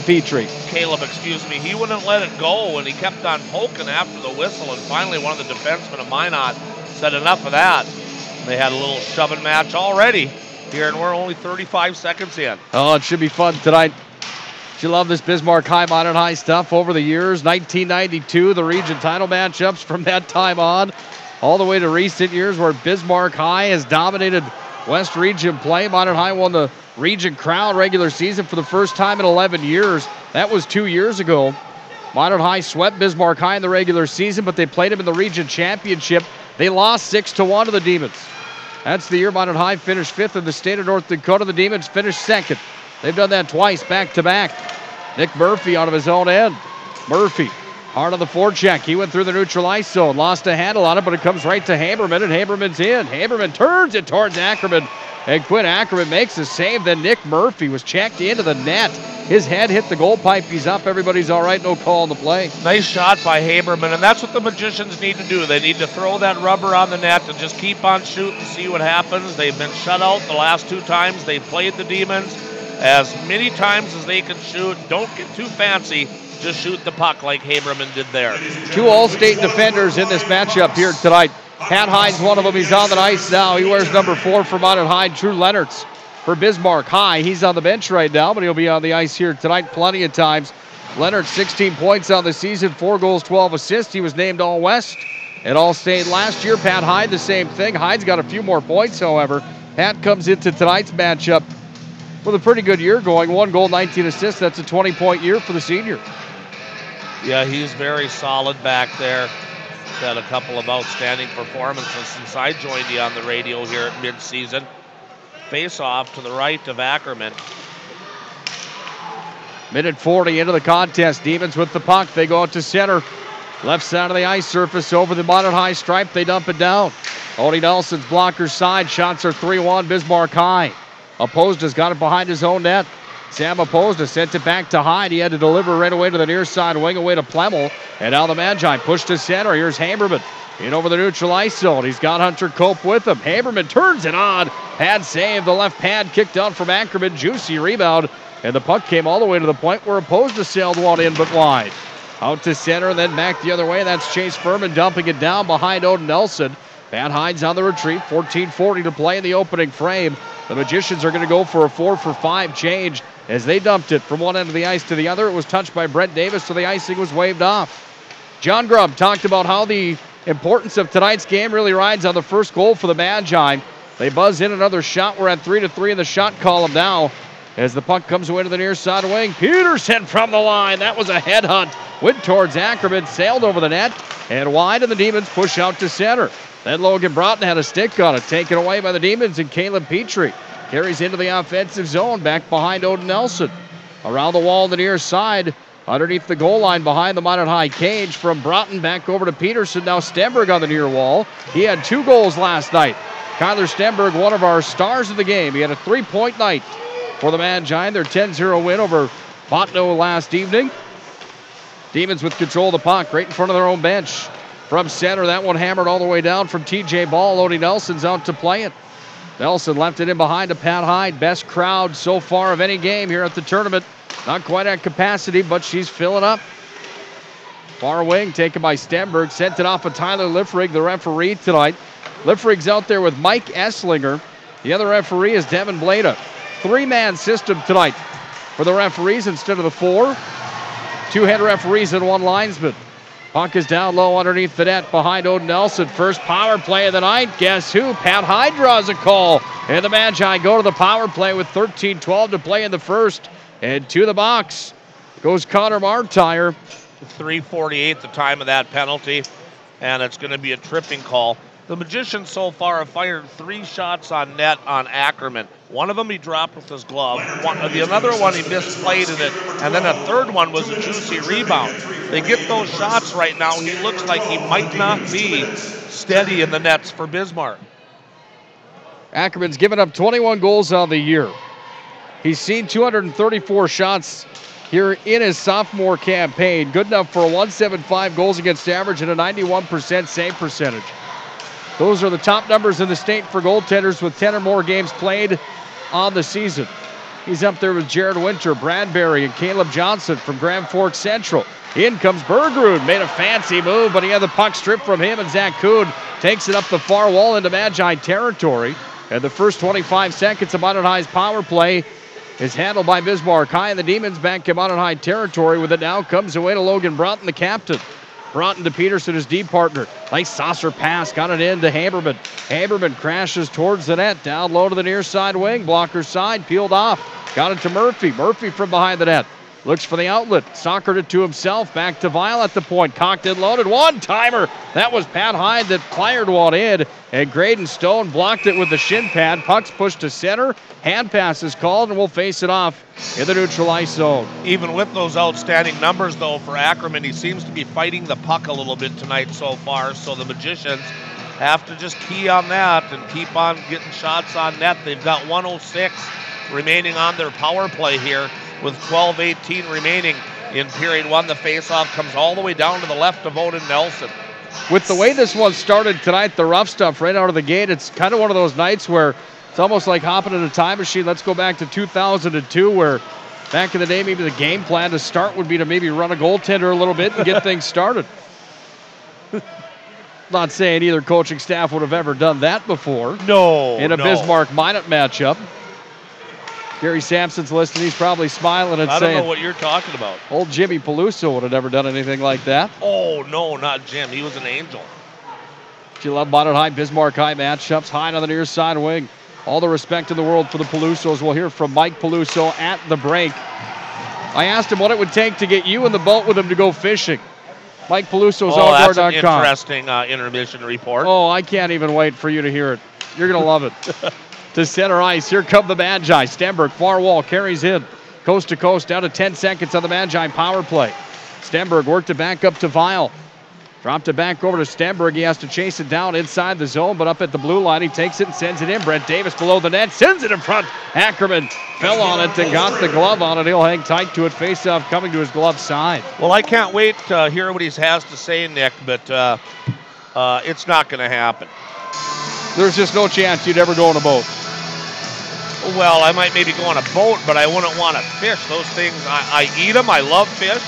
excuse me. He wouldn't let it go, and he kept on poking after the whistle, and finally one of the defensemen of Minot said enough of that. They had a little shoving match already here, and we're only 35 seconds in. Oh, it should be fun tonight. You love this Bismarck High, Minot High stuff over the years. 1992, the region title matchups from that time on, all the way to recent years where Bismarck High has dominated West Region play. Minot High won the Region Crown regular season for the first time in 11 years. That was 2 years ago. Minot High swept Bismarck High in the regular season, but they played them in the Region Championship. They lost 6-1 to the Demons. That's the year Minot High finished 5th in the state of North Dakota. The Demons finished 2nd. They've done that twice back-to-back. Nick Murphy out of his own end. Murphy, hard on the forecheck. He went through the neutral ice zone, lost a handle on it, but it comes right to Haberman, and Haberman's in. Haberman turns it towards Ackerman, and Quinn Ackerman makes a save. Then Nick Murphy was checked into the net. His head hit the goal pipe. He's up. Everybody's all right. No call on the play. Nice shot by Haberman, and that's what the Magicians need to do. They need to throw that rubber on the net and just keep on shooting, see what happens. They've been shut out the last 2 times they've played the Demons. As many times as they can shoot. Don't get too fancy. Just shoot the puck like Haberman did there. 2 All-State defenders in this matchup here tonight. Pat Hyde's one of them. He's on the ice now. He wears number 4 for Minot High. Drew Leonards for Bismarck High. He's on the bench right now, but he'll be on the ice here tonight plenty of times. Leonard, 16 points on the season, 4 goals, 12 assists. He was named All-West at All-State last year. Pat Hyde, the same thing. Hyde's got a few more points, however. Pat comes into tonight's matchup with a pretty good year going. 1 goal, 19 assists. That's a 20-point year for the senior. Yeah, he's very solid back there. He's had a couple of outstanding performances since I joined you on the radio here at midseason. Face off to the right of Ackerman. Minute 40 into the contest. Demons with the puck. They go out to center. Left side of the ice surface over the Minot High stripe. They dump it down. Odie Nelson's blocker side. Shots are 3-1 Bismarck High. Opposda's got it behind his own net. Sam Opposda sent it back to Hyde. He had to deliver right away to the near side wing, away to Plemmel. And now the Magi pushed to center. Here's Haberman in over the neutral ice zone. He's got Hunter Cope with him. Haberman turns it on. Pad save. The left pad kicked out from Ackerman. Juicy rebound. And the puck came all the way to the point where Opposda sailed one in but wide. Out to center and then back the other way. That's Chase Furman dumping it down behind Odin Nelson. Pat Hyde's on the retreat. 14:40 to play in the opening frame. The Magicians are going to go for a 4-for-5 change as they dumped it from one end of the ice to the other. It was touched by Brent Davis, so the icing was waved off. John Grubb talked about how the importance of tonight's game really rides on the first goal for the Magi. They buzz in another shot. We're at 3-3 in the shot column now as the puck comes away to the near side wing. Peterson from the line. That was a headhunt. Went towards Ackerman, sailed over the net, and wide, and the Demons push out to center. Then Logan Broughton had a stick on it, taken away by the Demons, and Caleb Petrie carries into the offensive zone, back behind Odin Nelson. Around the wall on the near side, underneath the goal line behind the Minot High cage, from Broughton back over to Peterson. Now Stenberg on the near wall. He had 2 goals last night. Kyler Stenberg, one of our stars of the game. He had a 3-point night for the Magi. Their 10-0 win over Botno last evening. Demons with control of the puck right in front of their own bench. From center, that one hammered all the way down from TJ Ball. Odie Nelson's out to play it. Nelson left it in behind to Pat Hyde. Best crowd so far of any game here at the tournament. Not quite at capacity, but she's filling up. Far wing taken by Stenberg. Sent it off of Tyler Liffrig, the referee tonight. Liffrig's out there with Mike Esslinger. The other referee is Devin Blada. 3-man system tonight for the referees instead of the 4. 2 head referees and 1 linesman. Puck is down low underneath the net behind Odin Nelson. First power play of the night. Guess who? Pat Hyde draws a call. And the Magi go to the power play with 13:12 to play in the first. And to the box goes Connor Martire. 3:48 the time of that penalty. And it's going to be a tripping call. The Magicians so far have fired 3 shots on net on Ackerman. One of them he dropped with his glove. Another one he misplayed in it. And then a third one was a juicy rebound. They get those shots right now. He looks like he might not be steady in the nets for Bismarck. Ackerman's given up 21 goals on the year. He's seen 234 shots here in his sophomore campaign. Good enough for a .175 goals against average and a 91% save percentage. Those are the top numbers in the state for goaltenders with 10 or more games played on the season. He's up there with Jared Winter, Bradbury, and Caleb Johnson from Grand Forks Central. In comes Bergrud, made a fancy move, but he had the puck stripped from him, and Zach Kuhn takes it up the far wall into Magi territory. And the first 25 seconds of Mountain High's power play is handled by Bismarck High, and the Demons back in Mountain High territory with it now. Comes away to Logan Broughton, the captain. Broughton to Peterson, his D partner. Nice saucer pass, got it in to Haberman. Haberman crashes towards the net, down low to the near side wing. Blocker side, peeled off. Got it to Murphy. Murphy from behind the net. Looks for the outlet. Soccered it to himself. Back to Vile at the point. Cocked and loaded. One-timer. That was Pat Hyde that fired one in. And Graydon Stone blocked it with the shin pad. Puck's pushed to center. Hand pass is called, and we'll face it off in the neutral ice zone. Even with those outstanding numbers, though, for Ackerman, he seems to be fighting the puck a little bit tonight so far. So the Magicians have to just key on that and keep on getting shots on net. They've got 106 remaining on their power play here with 12:18 remaining in period one. The faceoff comes all the way down to the left of Odin Nelson. With the way this one started tonight, the rough stuff right out of the gate, it's kind of one of those nights where it's almost like hopping in a time machine. Let's go back to 2002 where back in the day maybe the game plan to start would be to maybe run a goaltender a little bit and get things started. Not saying either coaching staff would have ever done that before. No. In a Bismarck-Minot matchup. Gary Sampson's listening. He's probably smiling and saying, I don't know what you're talking about. Old Jimmy Peluso would have never done anything like that. Oh, no, not Jim. He was an angel. You love Mountain High, Bismarck High matchups. Hyde on the near side wing. All the respect in the world for the Pelusos. We'll hear from Mike Peluso at the break. I asked him what it would take to get you in the boat with him to go fishing. Mike Peluso's That's an interesting intermission report. Oh, I can't even wait for you to hear it. You're going to love it. To center ice. Here come the Magi. Stenberg, far wall, carries in. Coast to coast, down to 10 seconds on the Magi power play. Stenberg worked it back up to Vile. Dropped it back over to Stenberg. He has to chase it down inside the zone, but up at the blue line, he takes it and sends it in. Brent Davis below the net, sends it in front. Ackerman fell on it and got the glove on it. He'll hang tight to it. Face-off coming to his glove side. Well, I can't wait to hear what he has to say, Nick, but it's not going to happen. There's just no chance you'd ever go on a boat. Well, I might maybe go on a boat, but I wouldn't want to fish. Those things, I eat them. I love fish,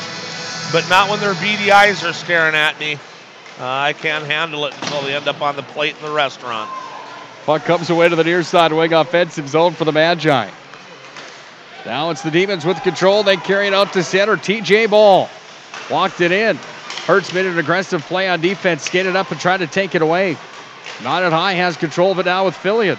but not when their beady eyes are staring at me. I can't handle it until they end up on the plate in the restaurant. Puck comes away to the near side wing, offensive zone for the Magi. Now it's the Demons with control. They carry it out to center. TJ Ball walked it in. Hertz made an aggressive play on defense, skated up and tried to take it away. Mountain High has control of it now with Fillion.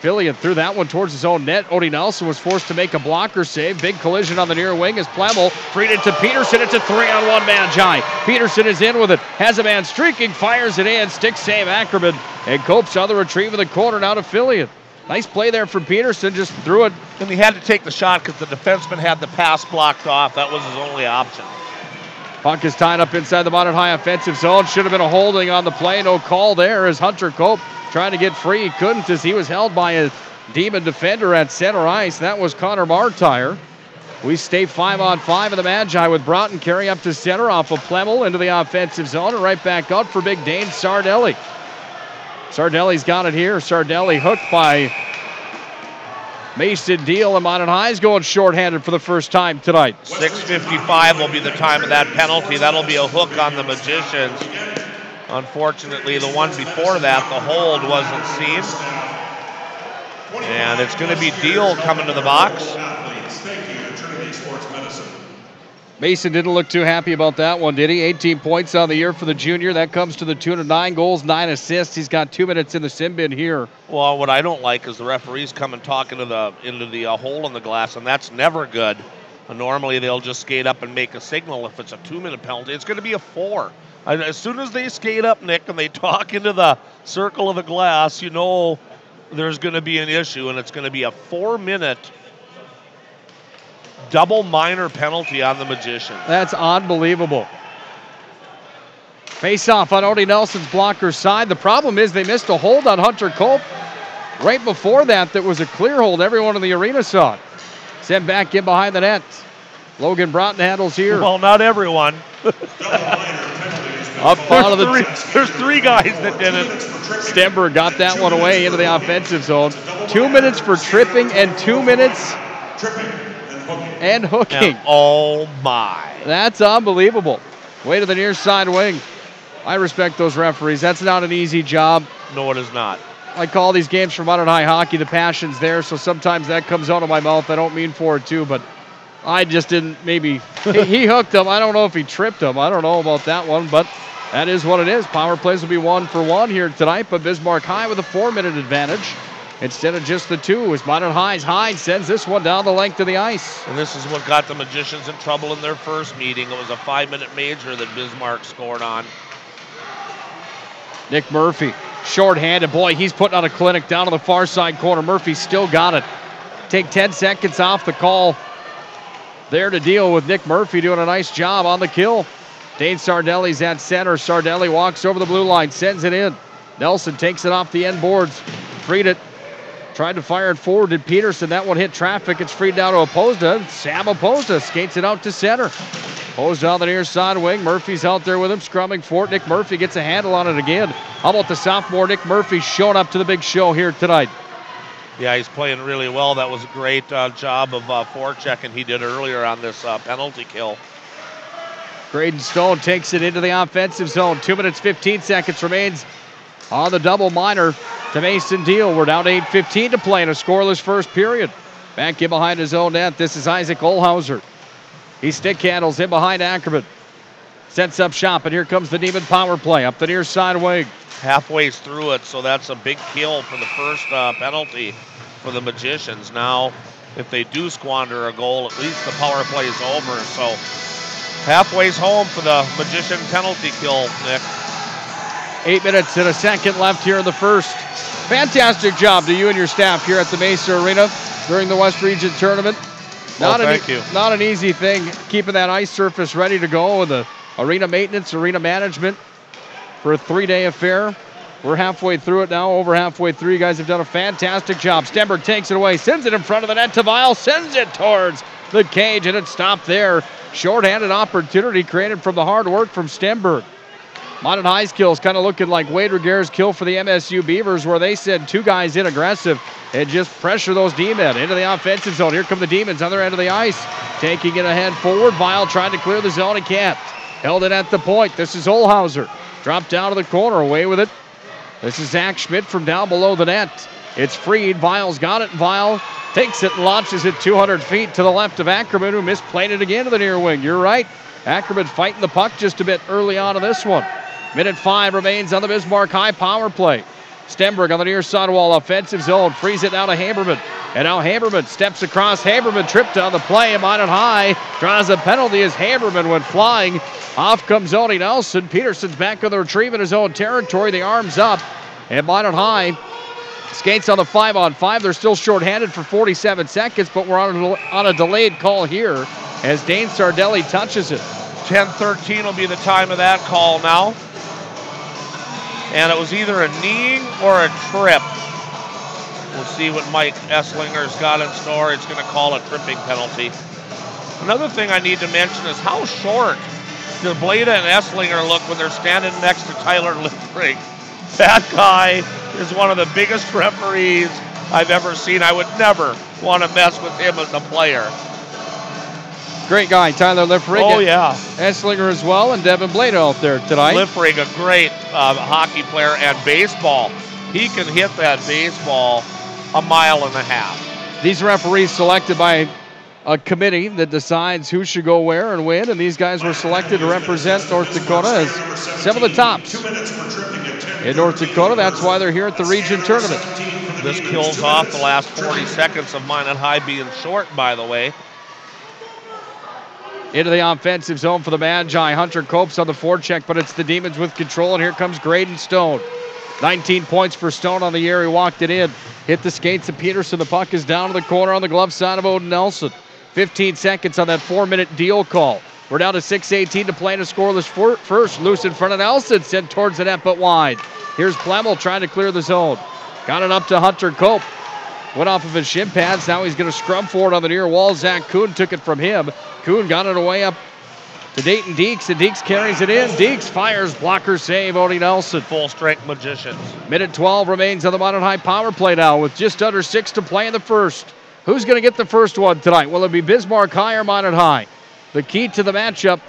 Fillion threw that one towards his own net. Odie Nelson was forced to make a blocker save. Big collision on the near wing as Plemmel freed it to Peterson. It's a 3-on-1 Magi. Peterson is in with it. Has a man streaking, fires it in. Stick save Ackerman. And Copes on the retrieve of the corner now to Fillion. Nice play there from Peterson. Just threw it. And he had to take the shot because the defenseman had the pass blocked off. That was his only option. Puck is tied up inside the Mountain High offensive zone. Should have been a holding on the play. No call there as Hunter Cope trying to get free. He couldn't as he was held by a Demon defender at center ice. That was Connor Martire. We stay 5-on-5 of the Magi with Broughton carry up to center off of Plemmel into the offensive zone and right back out for Big Dane Sardelli. Sardelli's got it here. Sardelli hooked by Mason Deal, and Mountain High's going shorthanded for the first time tonight. 6:55 will be the time of that penalty. That'll be a hook on the Magicians. Unfortunately, the one before that, the hold wasn't seen. And it's going to be Deal coming to the box. Mason didn't look too happy about that one, did he? 18 points on the year for the junior. That comes to the tune of 9 goals, 9 assists. He's got 2 minutes in the sim bin here. Well, what I don't like is the referees come and talking into the hole in the glass, and that's never good. Normally, they'll just skate up and make a signal if it's a 2-minute penalty. It's going to be a 4. As soon as they skate up, Nick, and they talk into the circle of the glass, you know there's going to be an issue, and it's going to be a 4-minute double minor penalty on the Magicians. That's unbelievable. Face off on Odie Nelson's blocker side. The problem is they missed a hold on Hunter Cope. Right before that, there was a clear hold. Everyone in the arena saw it. Sent back in behind the net. Logan Broughton handles here. Well, not everyone. Up out of the there's three guys that did it. Stenberg got that one away into the offensive zone. 2 minutes for tripping and 2 minutes and hooking. And oh my. That's unbelievable. Way to the near side wing. I respect those referees. That's not an easy job. No, it is not. I call these games for Modern High Hockey. The passion's there, so sometimes that comes out of my mouth. I don't mean for it to, but I just didn't maybe. He hooked him. I don't know if he tripped him. I don't know about that one, but that is what it is. Power plays will be 1-for-1 here tonight, but Bismarck High with a 4-minute advantage instead of just the 2 as Modern High's Hines sends this one down the length of the ice. And this is what got the Magicians in trouble in their first meeting. It was a 5-minute major that Bismarck scored on. Nick Murphy, short-handed. Boy, he's putting on a clinic down to the far side corner. Murphy still got it. Take 10 seconds off the call there to deal with Nick Murphy doing a nice job on the kill. Dane Sardelli's at center. Sardelli walks over the blue line, sends it in. Nelson takes it off the end boards. Freed it. Tried to fire it forward. Did Peterson? That one hit traffic. It's freed down to Opposda. Sam Opposda skates it out to center. Opposda on the near side wing. Murphy's out there with him, scrumming for it. Nick Murphy gets a handle on it again. How about the sophomore Nick Murphy showing up to the big show here tonight? Yeah, he's playing really well. That was a great job of forechecking he did earlier on this penalty kill. Graydon Stone takes it into the offensive zone. 2 minutes, 15 seconds remains on the double minor to Mason Deal. We're down to 8:15 to play in a scoreless first period. Back in behind his own net. This is Isaac Olhauser. He stick handles in behind Ackerman. Sets up shop, and here comes the Demon power play up the near side wing. Halfway through it, so that's a big kill for the first penalty for the Magicians. Now, if they do squander a goal, at least the power play is over. So halfway's home for the Magician penalty kill, Nick. 8 minutes and a second left here in the first. Fantastic job to you and your staff here at the Mesa Arena during the West Region Tournament. Thank you. Not an easy thing, keeping that ice surface ready to go with the arena maintenance, arena management for a 3-day affair. We're halfway through it now, over halfway through. You guys have done a fantastic job. Stenberg takes it away, sends it in front of the net to Vile, sends it towards the cage, and it stopped there. Short-handed opportunity created from the hard work from Stenberg. Modern High's kills kind of looking like Wade Reguer's kill for the MSU Beavers, where they send 2 guys in aggressive and just pressure those D-men into the offensive zone. Here come the Demons on their end of the ice. Taking it ahead forward. Vile trying to clear the zone. He can't. Held it at the point. This is Olhauser. Dropped down to the corner. Away with it. This is Zach Schmidt from down below the net. It's freed. Vile's got it. Vile takes it and launches it 200 feet to the left of Ackerman, who misplayed it again to the near wing. You're right. Ackerman fighting the puck just a bit early on in this one. Minute 5 remains on the Bismarck High power play. Stenberg on the near side wall, offensive zone, frees it now to Haberman. And now Haberman steps across. Haberman tripped on the play, and Modern High draws a penalty as Haberman went flying. Off comes Oni Nelson. Peterson's back on the retrieve in his own territory. The arms up, and Modern High skates on the 5-on-5. They're still shorthanded for 47 seconds, but we're on a delayed call here as Dane Sardelli touches it. 10:13 will be the time of that call now. And it was either a kneeing or a trip. We'll see what Mike Esslinger's got in store. It's going to call a tripping penalty. Another thing I need to mention is how short do Blada and Esslinger look when they're standing next to Tyler Liffring. That guy is one of the biggest referees I've ever seen. I would never want to mess with him as a player. Great guy, Tyler Liffring. Oh, yeah. Esslinger as well, and Devin Blada out there tonight. Liffring, a great hockey player, and baseball. He can hit that baseball 1.5 miles. These referees selected by a committee that decides who should go where and when, and these guys were selected to represent North Dakota as some of the tops in North Dakota. That's why they're here at the region tournament. This kills off the last 40 seconds of Minot High being short, by the way. Into the offensive zone for the Magi. Hunter Copes on the forecheck, but it's the Demons with control, and here comes Graydon Stone. 19 points for Stone on the year. He walked it in. Hit the skates of Peterson. The puck is down to the corner on the glove side of Odin Nelson. 15 seconds on that 4-minute deal call. We're down to 6:18 to play in a scoreless first. Loose in front of Nelson. Sent towards the net, but wide. Here's Plemmel trying to clear the zone. Got it up to Hunter Cope. Went off of his shin pads. Now he's going to scrum forward on the near wall. Zach Kuhn took it from him. Kuhn got it away up to Dayton Deeks, and Deeks carries it in. Deeks fires, blocker save, Odie Nelson. Full strength Magicians. Minute 12 remains on the Minot High power play now with just under 6 to play in the first. Who's going to get the first one tonight? Will it be Bismarck High or Minot High? The key to the matchup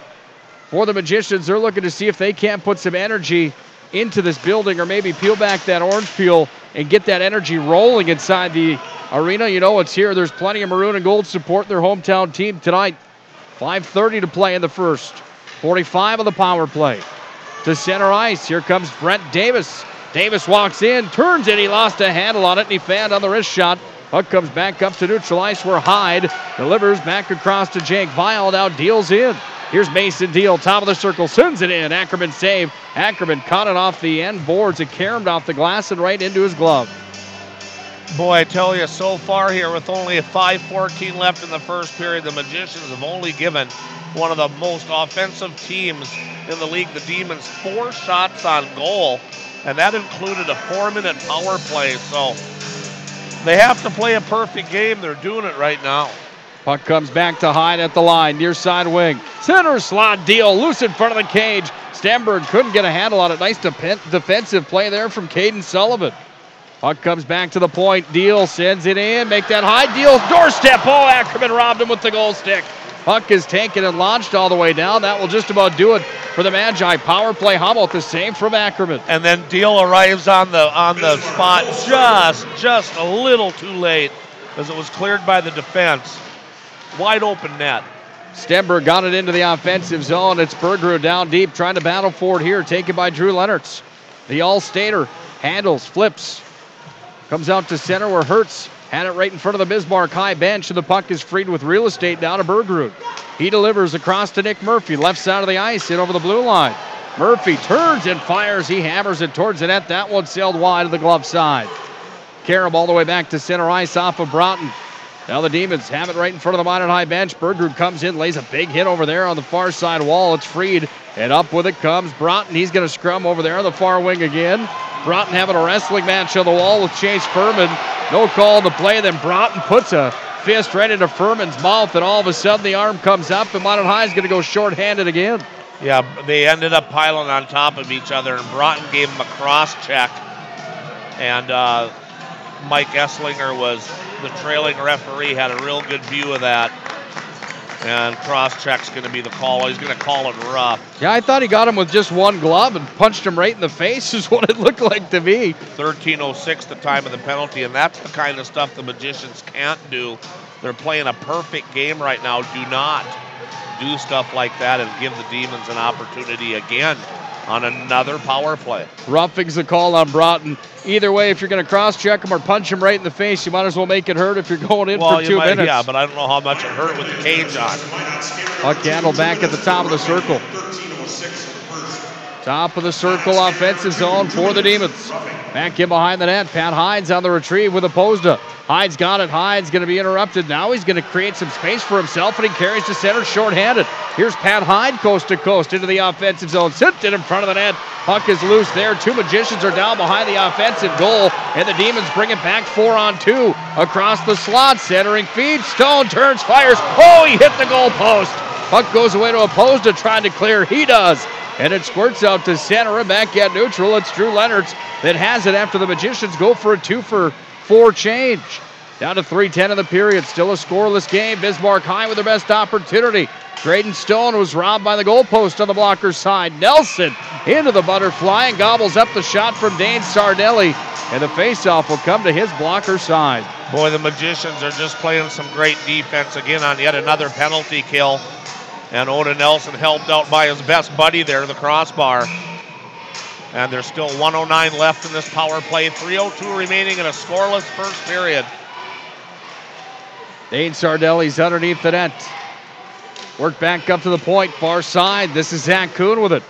for the Magicians, they're looking to see if they can't put some energy into this building or maybe peel back that orange peel and get that energy rolling inside the arena. You know it's here. There's plenty of maroon and gold support their hometown team tonight. 5:30 to play in the first. 45 on the power play. To center ice. Here comes Brent Davis. Davis walks in, turns it. He lost a handle on it, and he fanned on the wrist shot. Puck comes back up to neutral ice where Hyde delivers back across to Jake Vial. Now deals in. Here's Mason Deal, top of the circle, sends it in. Ackerman save. Ackerman caught it off the end boards. It caromed off the glass and right into his glove. Boy, I tell you, so far here with only 5:14 left in the first period, the Magicians have only given one of the most offensive teams in the league, the Demons, 4 shots on goal, and that included a 4-minute power play. So they have to play a perfect game. They're doing it right now. Puck comes back to Hyde at the line, near side wing. Center slot Deal, loose in front of the cage. Stenberg couldn't get a handle on it. Nice defensive play there from Caden Sullivan. Puck comes back to the point. Deal sends it in. Make that high. Deal's doorstep. Oh, Ackerman robbed him with the goal stick. Puck is taken and launched all the way down. That will just about do it for the Magi. Power play. How about the save from Ackerman? And then Deal arrives on the spot just a little too late as it was cleared by the defense. Wide open net. Stenberg got it into the offensive zone. It's Bergerud down deep, trying to battle for it here. Taken by Drew Lennertz. The All-Stater handles, flips. Comes out to center where Hertz had it right in front of the Bismarck High bench, and the puck is freed with real estate down to Bergerud. He delivers across to Nick Murphy, left side of the ice, in over the blue line. Murphy turns and fires. He hammers it towards the net. That one sailed wide of the glove side. Carob all the way back to center ice off of Broughton. Now the Demons have it right in front of the Minot High bench. Bergerud comes in, lays a big hit over there on the far side wall. It's freed, and up with it comes Broughton. He's going to scrum over there on the far wing again. Broughton having a wrestling match on the wall with Chase Furman. No call to play. Then Broughton puts a fist right into Furman's mouth, and all of a sudden the arm comes up, and Minot High is going to go shorthanded again. Yeah, they ended up piling on top of each other, and Broughton gave him a cross check. And Mike Esslinger was the trailing referee, had a real good view of that. And cross-check's going to be the call. He's going to call it rough. Yeah, I thought he got him with just one glove and punched him right in the face is what it looked like to me. 13:06 the time of the penalty, and that's the kind of stuff the Magicians can't do. They're playing a perfect game right now. Do not do stuff like that and give the Demons an opportunity again on another power play. Roughing's the call on Broughton. Either way, if you're going to cross-check him or punch him right in the face, you might as well make it hurt if you're going in for 2 minutes. Yeah, but I don't know how much it hurt with the cage on. Puck handled back at the top of the circle. Top of the circle, offensive zone for the Demons. Back in behind the net. Pat Hyde's on the retrieve with Opposda. Hyde's got it. Hyde's going to be interrupted. Now he's going to create some space for himself, and he carries to center shorthanded. Here's Pat Hyde coast to coast into the offensive zone. Sent it in front of the net. Puck is loose there. 2 Magicians are down behind the offensive goal, and the Demons bring it back 4-on-2 across the slot. Centering feed. Stone turns, fires. Oh, he hit the goal post. Puck goes away to Opposda, trying to clear. He does. And it squirts out to center and back at neutral. It's Drew Lennertz that has it after the Magicians go for a 2-for-4 change. Down to 3:10 of the period. Still a scoreless game. Bismarck High with their best opportunity. Graydon Stone was robbed by the goalpost on the blocker's side. Nelson into the butterfly and gobbles up the shot from Dane Sardelli. And the faceoff will come to his blocker side. Boy, the Magicians are just playing some great defense again on yet another penalty kill. And Oda Nelson helped out by his best buddy there, the crossbar. And there's still 1:09 left in this power play. 3:02 remaining in a scoreless first period. Dane Sardelli's underneath the net. Work back up to the point, far side. This is Zach Kuhn with it.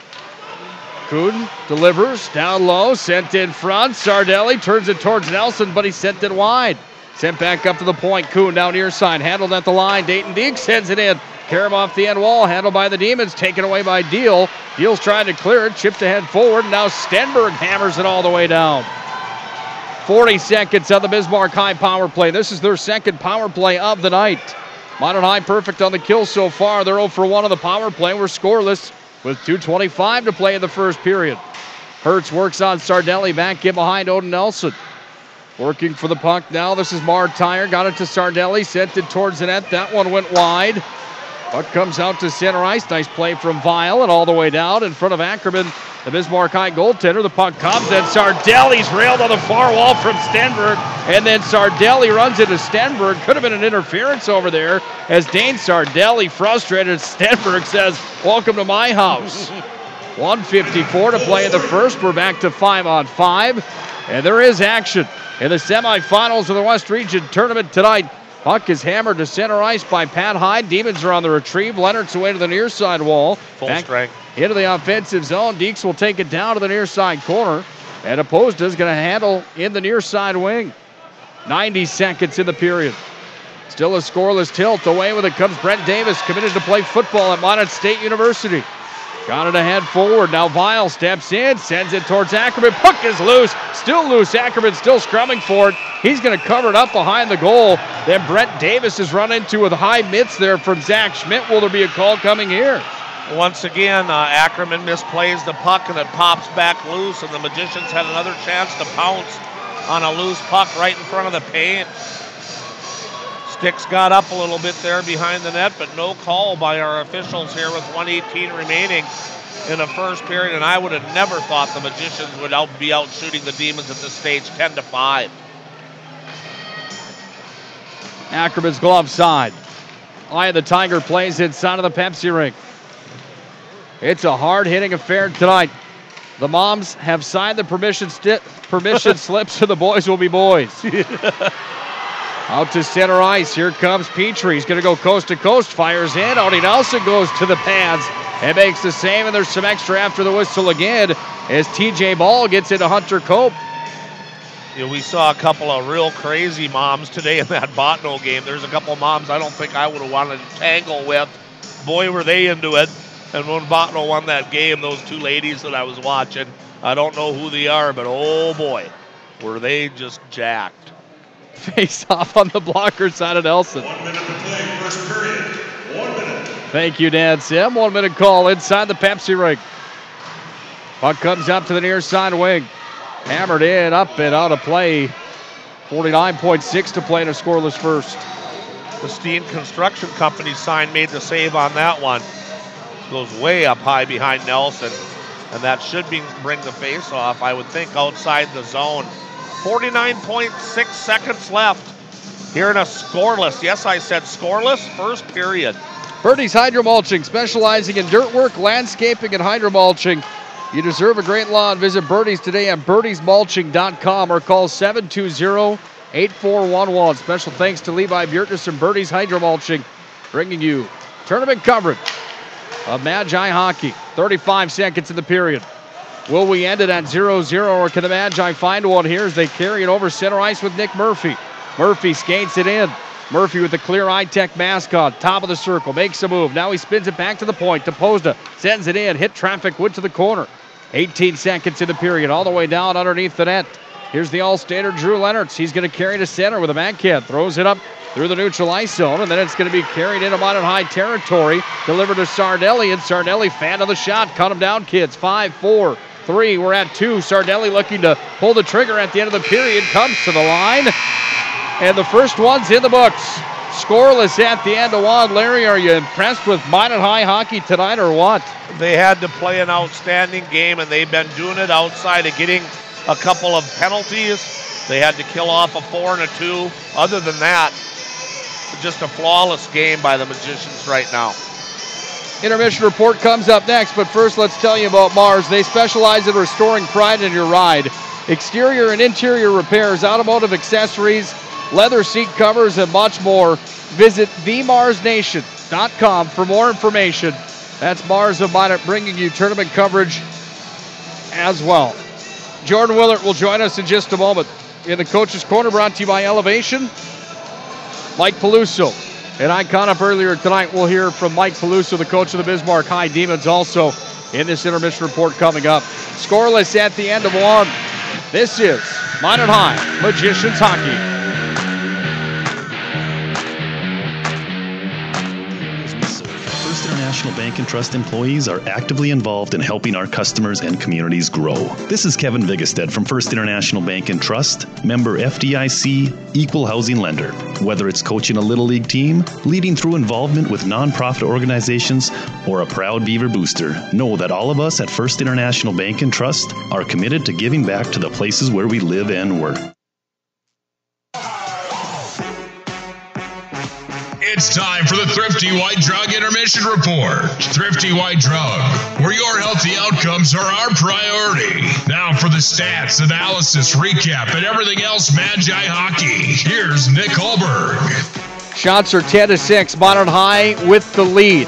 Kuhn delivers, down low, sent in front. Sardelli turns it towards Nelson, but he sent it wide. Sent back up to the point. Kuhn down near side, handled at the line. Dayton Deeks sends it in. Carom off the end wall, handled by the Demons, taken away by Deal. Deal's trying to clear it, chipped ahead forward. Now Stenberg hammers it all the way down. 40 seconds on the Bismarck High power play. This is their second power play of the night. Minot High perfect on the kill so far. They're 0 for 1 on the power play. We're scoreless with 2:25 to play in the first period. Hertz works on Sardelli, back in behind Odin Nelson. Working for the puck now. This is Martire. Got it to Sardelli. Sent it towards the net. That one went wide. Puck comes out to center ice. Nice play from Vile and all the way down in front of Ackerman, the Bismarck High goaltender. The puck comes and Sardelli's railed on the far wall from Stenberg. And then Sardelli runs into Stenberg. Could have been an interference over there as Dane Sardelli, frustrated, Stenberg says, "Welcome to my house." 1:54 to play in the first. We're back to 5-on-5. And there is action in the semifinals of the West Region Tournament tonight. Puck is hammered to center ice by Pat Hyde. Demons are on the retrieve. Leonard's away to the near side wall. Full strength. Into the offensive zone. Deeks will take it down to the near side corner. And Opposed is going to handle in the near side wing. 90 seconds in the period. Still a scoreless tilt. Away with it comes Brent Davis, committed to play football at Minot State University. Got it ahead forward. Now Vile steps in, sends it towards Ackerman. Puck is loose. Still loose. Ackerman still scrumming for it. He's going to cover it up behind the goal. Then Brent Davis is run into with high mitts there from Zach Schmidt. Will there be a call coming here? Once again, Ackerman misplays the puck and it pops back loose, and the Magicians had another chance to pounce on a loose puck right in front of the paint. Sticks got up a little bit there behind the net, but no call by our officials here with 1:18 remaining in the first period, and I would have never thought the Magicians would be out shooting the Demons at this stage 10-5. Ackerman's glove side. Eye of the Tiger plays inside of the Pepsi rink. It's a hard-hitting affair tonight. The moms have signed the permission slips, so the boys will be boys. Out to center ice. Here comes Petrie. He's going to go coast to coast. Fires in. Odie Nelson goes to the pads and makes the save. And there's some extra after the whistle again as TJ Ball gets into Hunter Cope. Yeah, we saw a couple of real crazy moms today in that Botno game. There's a couple of moms I don't think I would have wanted to tangle with. Boy, were they into it. And when Botno won that game, those two ladies that I was watching, I don't know who they are, but oh boy, were they just jacked. Face off on the blocker side of Nelson. 1 minute to play, first period. 1 minute. Thank you, Dan Sim. 1 minute call inside the Pepsi rink. Puck comes up to the near side wing. Hammered in, up and out of play. 49.6 to play in a scoreless first. The Steen Construction Company sign made the save on that one. Goes way up high behind Nelson. And that should bring the face off, I would think, outside the zone. 49.6 seconds left here in a scoreless, yes, I said scoreless, first period. Birdie's Hydromulching, specializing in dirt work, landscaping, and hydromulching. You deserve a great lawn. Visit Birdie's today at birdiesmulching.com or call 720-8411. Special thanks to Levi Bjertness and Birdie's Hydromulching, bringing you tournament coverage of Magi hockey. 35 seconds in the period. Will we end it at 0-0, or can the Magi find one here as they carry it over center ice with Nick Murphy? Murphy skates it in. Murphy with the clear eye-tech mask on, top of the circle, makes a move. Now he spins it back to the point. DePosta sends it in, hit traffic, went to the corner. 18 seconds in the period, all the way down underneath the net. Here's the All-Stater, Drew Leonards. He's going to carry to center with a backhand, throws it up through the neutral ice zone, and then it's going to be carried into Minot High territory, delivered to Sardelli, and Sardelli fan of the shot. Cut him down, kids. 5-4. 3, we're at 2. Sardelli looking to pull the trigger at the end of the period, comes to the line, and the first one's in the books. Scoreless at the end of one. Larry, are you impressed with Minot High hockey tonight or what? They had to play an outstanding game, and they've been doing it outside of getting a couple of penalties. They had to kill off a 4 and a 2. Other than that, just a flawless game by the Magicians right now. Intermission report comes up next, but first let's tell you about Mars. They specialize in restoring pride in your ride. Exterior and interior repairs, automotive accessories, leather seat covers, and much more. Visit themarsnation.com for more information. That's Mars of Minot bringing you tournament coverage as well. Jordan Willert will join us in just a moment. In the Coach's Corner, brought to you by Elevation, Mike Peluso. And I caught up earlier tonight. We'll hear from Mike Peluso, the coach of the Bismarck High Demons, also in this intermission report coming up. Scoreless at the end of one. This is Minot High Magicians Hockey. International Bank and Trust employees are actively involved in helping our customers and communities grow. This is Kevin Vigestad from First International Bank and Trust, member FDIC, equal housing lender. Whether it's coaching a Little League team, leading through involvement with nonprofit organizations, or a proud Beaver booster, know that all of us at First International Bank and Trust are committed to giving back to the places where we live and work. It's time for the Thrifty White Drug Intermission Report. Thrifty White Drug, where your healthy outcomes are our priority. Now for the stats, analysis, recap, and everything else Magi Hockey. Here's Nick Hulberg. Shots are 10-6. Monmouth High with the lead.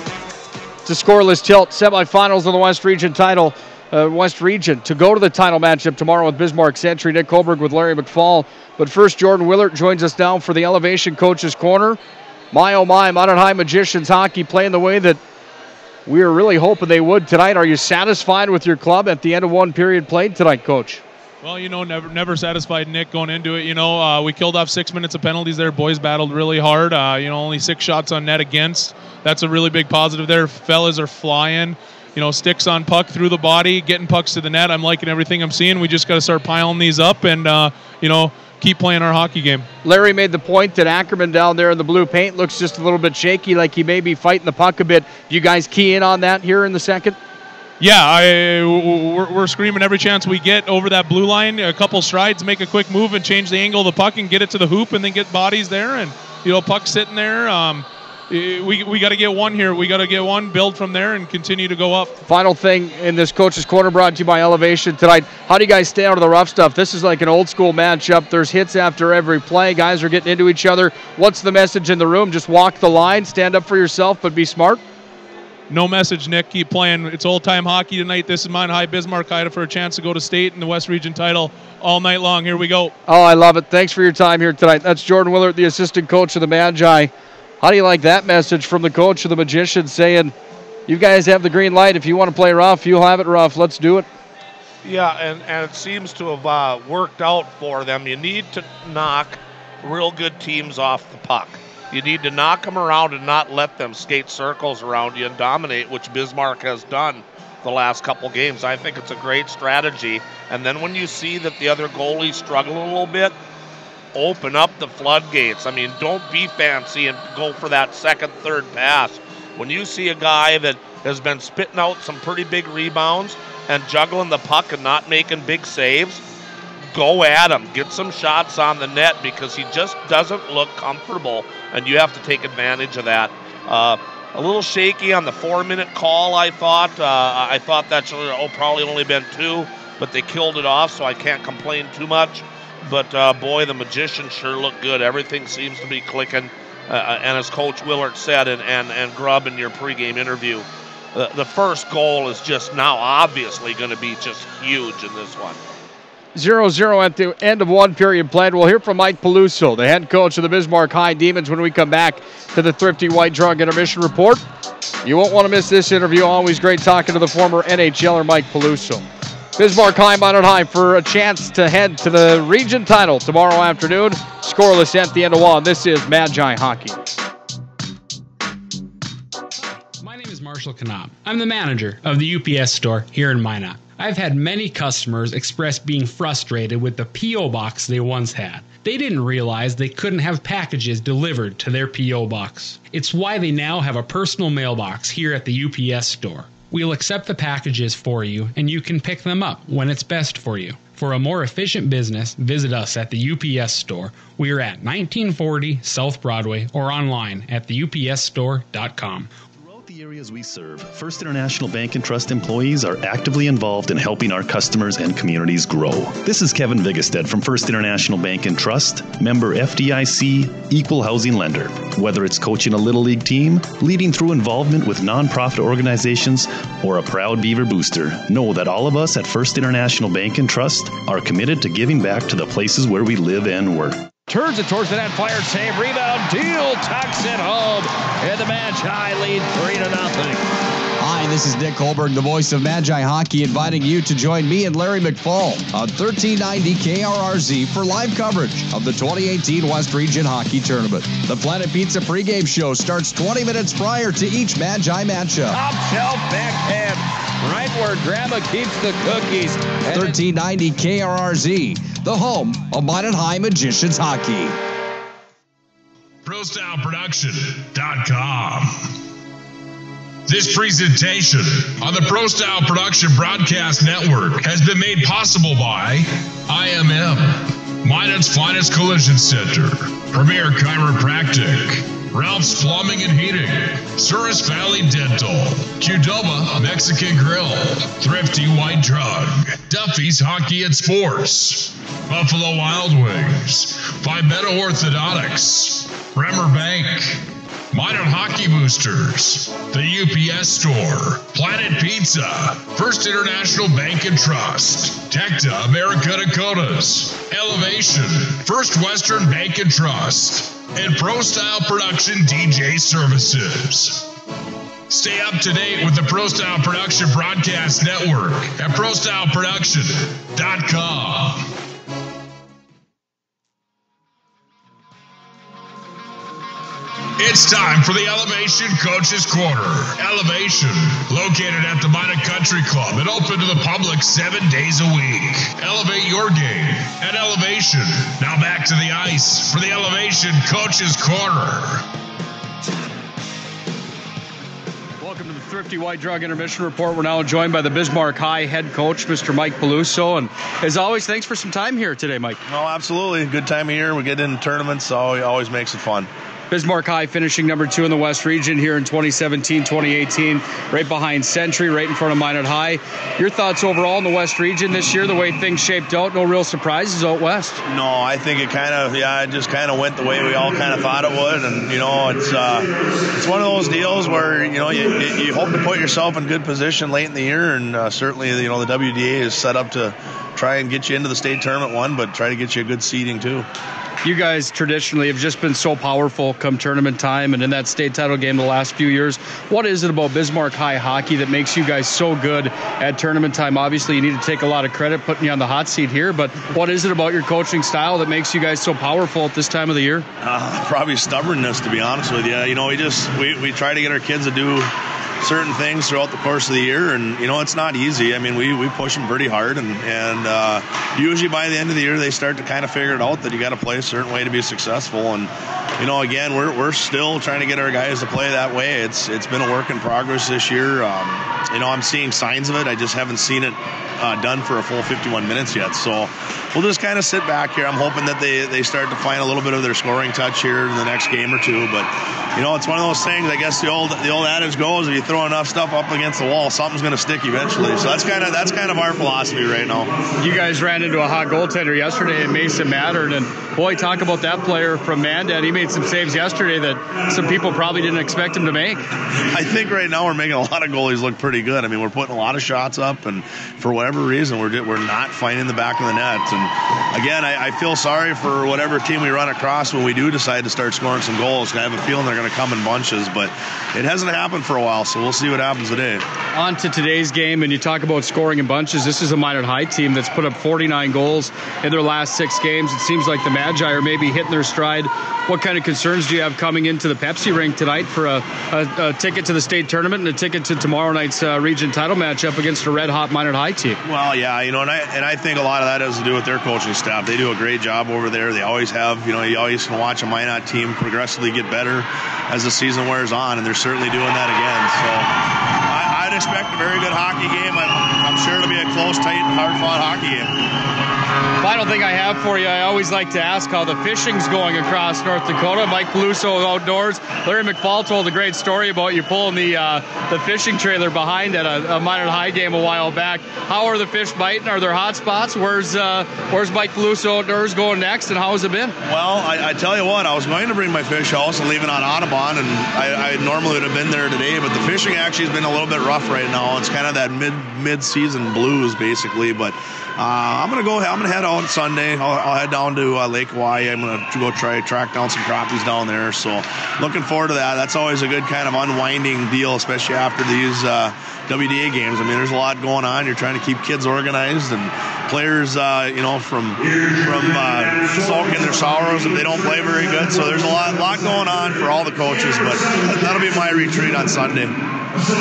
It's a scoreless tilt. Semifinals of the West Region title. West Region to go to the title matchup tomorrow with Bismarck Century. Nick Hulberg with Larry McFall. But first, Jordan Willert joins us now for the Elevation Coaches Corner. My, oh my, Monmouth High Magicians hockey playing the way that we were really hoping they would tonight. Are you satisfied with your club at the end of one period played tonight, Coach? Well, never satisfied, Nick, going into it. We killed off 6 minutes of penalties there. Boys battled really hard. Only 6 shots on net against. That's a really big positive there. Fellas are flying. Sticks on puck through the body, getting pucks to the net. I'm liking everything I'm seeing. We just got to start piling these up and, keep playing our hockey game. Larry made the point that Ackerman down there in the blue paint looks just a little bit shaky, like he may be fighting the puck a bit. Do you guys key in on that here in the second? Yeah, we're screaming every chance we get over that blue line. A couple strides, make a quick move and change the angle of the puck and get it to the hoop and then get bodies there. And, puck sitting there. We got to get one here. We got to get one, build from there, and continue to go up. Final thing in this Coach's Corner brought to you by Elevation tonight. How do you guys stay out of the rough stuff? This is like an old school matchup. There's hits after every play. Guys are getting into each other. What's the message in the room? Just walk the line, stand up for yourself, but be smart? No message, Nick. Keep playing. It's old-time hockey tonight. This is Monmouth High Bismarck High for a chance to go to state in the West Region title all night long. Here we go. Oh, I love it. Thanks for your time here tonight. That's Jordan Willert, the assistant coach of the Magi. How do you like that message from the coach of the Magicians saying, you guys have the green light. If you want to play rough, you'll have it rough. Let's do it. Yeah, and it seems to have worked out for them. You need to knock real good teams off the puck. You need to knock them around and not let them skate circles around you and dominate, which Bismarck has done the last couple games. I think it's a great strategy. And then when you see that the other goalies struggle a little bit, open up the floodgates. Don't be fancy and go for that second, third pass. When you see a guy that has been spitting out some pretty big rebounds and juggling the puck and not making big saves, go at him. Get some shots on the net because he just doesn't look comfortable, and you have to take advantage of that. A little shaky on the 4-minute call, I thought. I thought that should probably only been 2, but they killed it off, so I can't complain too much. But, boy, the Magicians sure look good. Everything seems to be clicking. And as Coach Willert said, and Grubb in your pregame interview, the first goal is just now obviously going to be just huge in this one. 0-0 at the end of one period played. We'll hear from Mike Peluso, the head coach of the Bismarck High Demons, when we come back to the Thrifty White Drug Intermission Report. You won't want to miss this interview. Always great talking to the former NHLer Mike Peluso. Bismarck High, Monmouth High for a chance to head to the region title tomorrow afternoon. Scoreless at the end of one. This is Magi Hockey. My name is Marshall Knob. I'm the manager of the UPS store here in Minot. I've had many customers express being frustrated with the P.O. box they once had. They didn't realize they couldn't have packages delivered to their P.O. box. It's why they now have a personal mailbox here at the UPS store. We'll accept the packages for you, and you can pick them up when it's best for you. For a more efficient business, visit us at the UPS store. We are at 1940 South Broadway or online at theupsstore.com. The areas we serve, First International Bank and Trust employees are actively involved in helping our customers and communities grow. This is Kevin Vigestad from First International Bank and Trust, member FDIC, equal housing lender. Whether it's coaching a Little League team, leading through involvement with nonprofit organizations, or a proud Beaver booster, know that all of us at First International Bank and Trust are committed to giving back to the places where we live and work. Turns it towards the net, fire save, rebound, deal, tucks it home, and the Magi lead 3-0. Hi, this is Nick Hulberg, the voice of Magi Hockey, inviting you to join me and Larry McFall on 1390 KRRZ for live coverage of the 2018 West Region Hockey Tournament. The Planet Pizza pregame show starts 20 minutes prior to each Magi matchup. Top shelf backhand, right where Grandma keeps the cookies. 1390 KRRZ, the home of Minot High Magicians Hockey. ProStyleProduction.com. This presentation on the Pro Style Production Broadcast Network has been made possible by IMM, Minot's Finest Collision Center, Premier Chiropractic, Ralph's Plumbing and Heating, Souris Valley Dental, Qdoba Mexican Grill, Thrifty White Drug, Duffy's Hockey and Sports, Buffalo Wild Wings, Vibetta Orthodontics, Bremer Bank, Minot Hockey Boosters, the UPS Store, Planet Pizza, First International Bank and Trust, Tecta America Dakotas, Elevation, First Western Bank and Trust, and Pro Style Production DJ Services. Stay up to date with the Pro Style Production Broadcast Network at ProStyleProduction.com. It's time for the Elevation Coaches Corner. Elevation, located at the Minot Country Club and open to the public 7 days a week. Elevate your game at Elevation. Now back to the ice for the Elevation Coaches Corner. Welcome to the Thrifty White Drug Intermission Report. We're now joined by the Bismarck High head coach, Mr. Mike Peluso. And as always, thanks for some time here today, Mike. Oh, absolutely. Good time of year. We get into tournaments, so it always makes it fun. Bismarck High finishing number 2 in the West Region here in 2017-2018, right behind Century, right in front of Minot High. Your thoughts overall in the West Region this year, the way things shaped out? No real surprises out west? No, I think it just kind of went the way we all kind of thought it would. And, it's one of those deals where, you hope to put yourself in good position late in the year. And certainly, the WDA is set up to try and get you into the state tournament one, but try to get you a good seeding too. You guys traditionally have just been so powerful come tournament time and in that state title game the last few years. What is it about Bismarck High hockey that makes you guys so good at tournament time? Obviously, you need to take a lot of credit putting you on the hot seat here, but what is it about your coaching style that makes you guys so powerful at this time of the year? Probably stubbornness, to be honest with you. We try to get our kids to do certain things throughout the course of the year, and it's not easy. I mean, we push them pretty hard, and usually by the end of the year they start to kind of figure it out that you got to play a certain way to be successful. And again, we're still trying to get our guys to play that way. It's been a work in progress this year. I'm seeing signs of it. I just haven't seen it done for a full 51 minutes yet. So we'll just kind of sit back here. I'm hoping that they start to find a little bit of their scoring touch here in the next game or two. But it's one of those things. I guess the old adage goes: if you throw enough stuff up against the wall, something's going to stick eventually. So that's kind of our philosophy right now. You guys ran into a hot goaltender yesterday in Mason Mattern, and boy, talk about that player from Mandan. He made some saves yesterday that some people probably didn't expect him to make. I think right now we're making a lot of goalies look pretty good. I mean, we're putting a lot of shots up, and for whatever reason, we're not finding the back of the net. And again, I feel sorry for whatever team we run across when we do decide to start scoring some goals. I have a feeling they're going to come in bunches, but it hasn't happened for a while, so we'll see what happens today. On to today's game, and you talk about scoring in bunches. This is a Minot High team that's put up 49 goals in their last 6 games. It seems like the Magi are maybe hitting their stride. What kind of concerns do you have coming into the Pepsi rink tonight for a ticket to the state tournament and a ticket to tomorrow night's region title matchup against a red-hot Minot High team? Well, yeah, and I think a lot of that has to do with their coaching staff. They do a great job over there. They always have. You always can watch a Minot team progressively get better as the season wears on, and they're certainly doing that again. So I'd expect a very good hockey game. I'm sure it'll be a close, tight, hard-fought hockey game. Final thing I have for you, I always like to ask how the fishing's going across North Dakota. Mike Peluso outdoors. Larry McFall told a great story about you pulling the fishing trailer behind at a Minot High game a while back. How are the fish biting? Are there hot spots? Where's Mike Peluso outdoors going next, and how has it been? Well, I tell you what, I was going to bring my fish house and leave it on Audubon, and I normally would have been there today, but the fishing actually has been a little bit rough right now. It's kind of that mid-season blues, basically, but I'm gonna head out Sunday. I'll head down to Lake Hawaii. I'm gonna go track down some crappies down there. So looking forward to that. That's always a good kind of unwinding deal, especially after these WDA games. I mean, there's a lot going on. You're trying to keep kids organized and players, from sulking their sorrows if they don't play very good. So there's a lot going on for all the coaches. But that'll be my retreat on Sunday.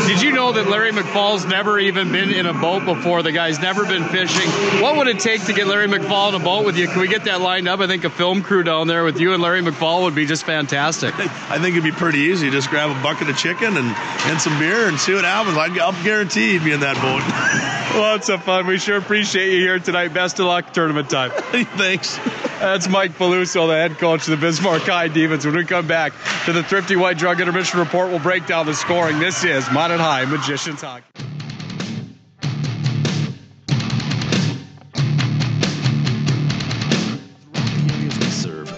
Did you know that Larry McFall's never even been in a boat before? The guy's never been fishing. What would it take to get Larry McFall in a boat with you? Can we get that lined up? I think a film crew down there with you and Larry McFall would be just fantastic. I think it'd be pretty easy. Just grab a bucket of chicken and some beer and see what happens. I'll guarantee you'd be in that boat. Lots of fun. We sure appreciate you here tonight. Best of luck tournament time. Thanks. That's Mike Peluso, the head coach of the Bismarck High Demons. When we come back to the Thrifty White Drug Intermission Report, we'll break down the scoring. This is Minot High Magicians Hockey.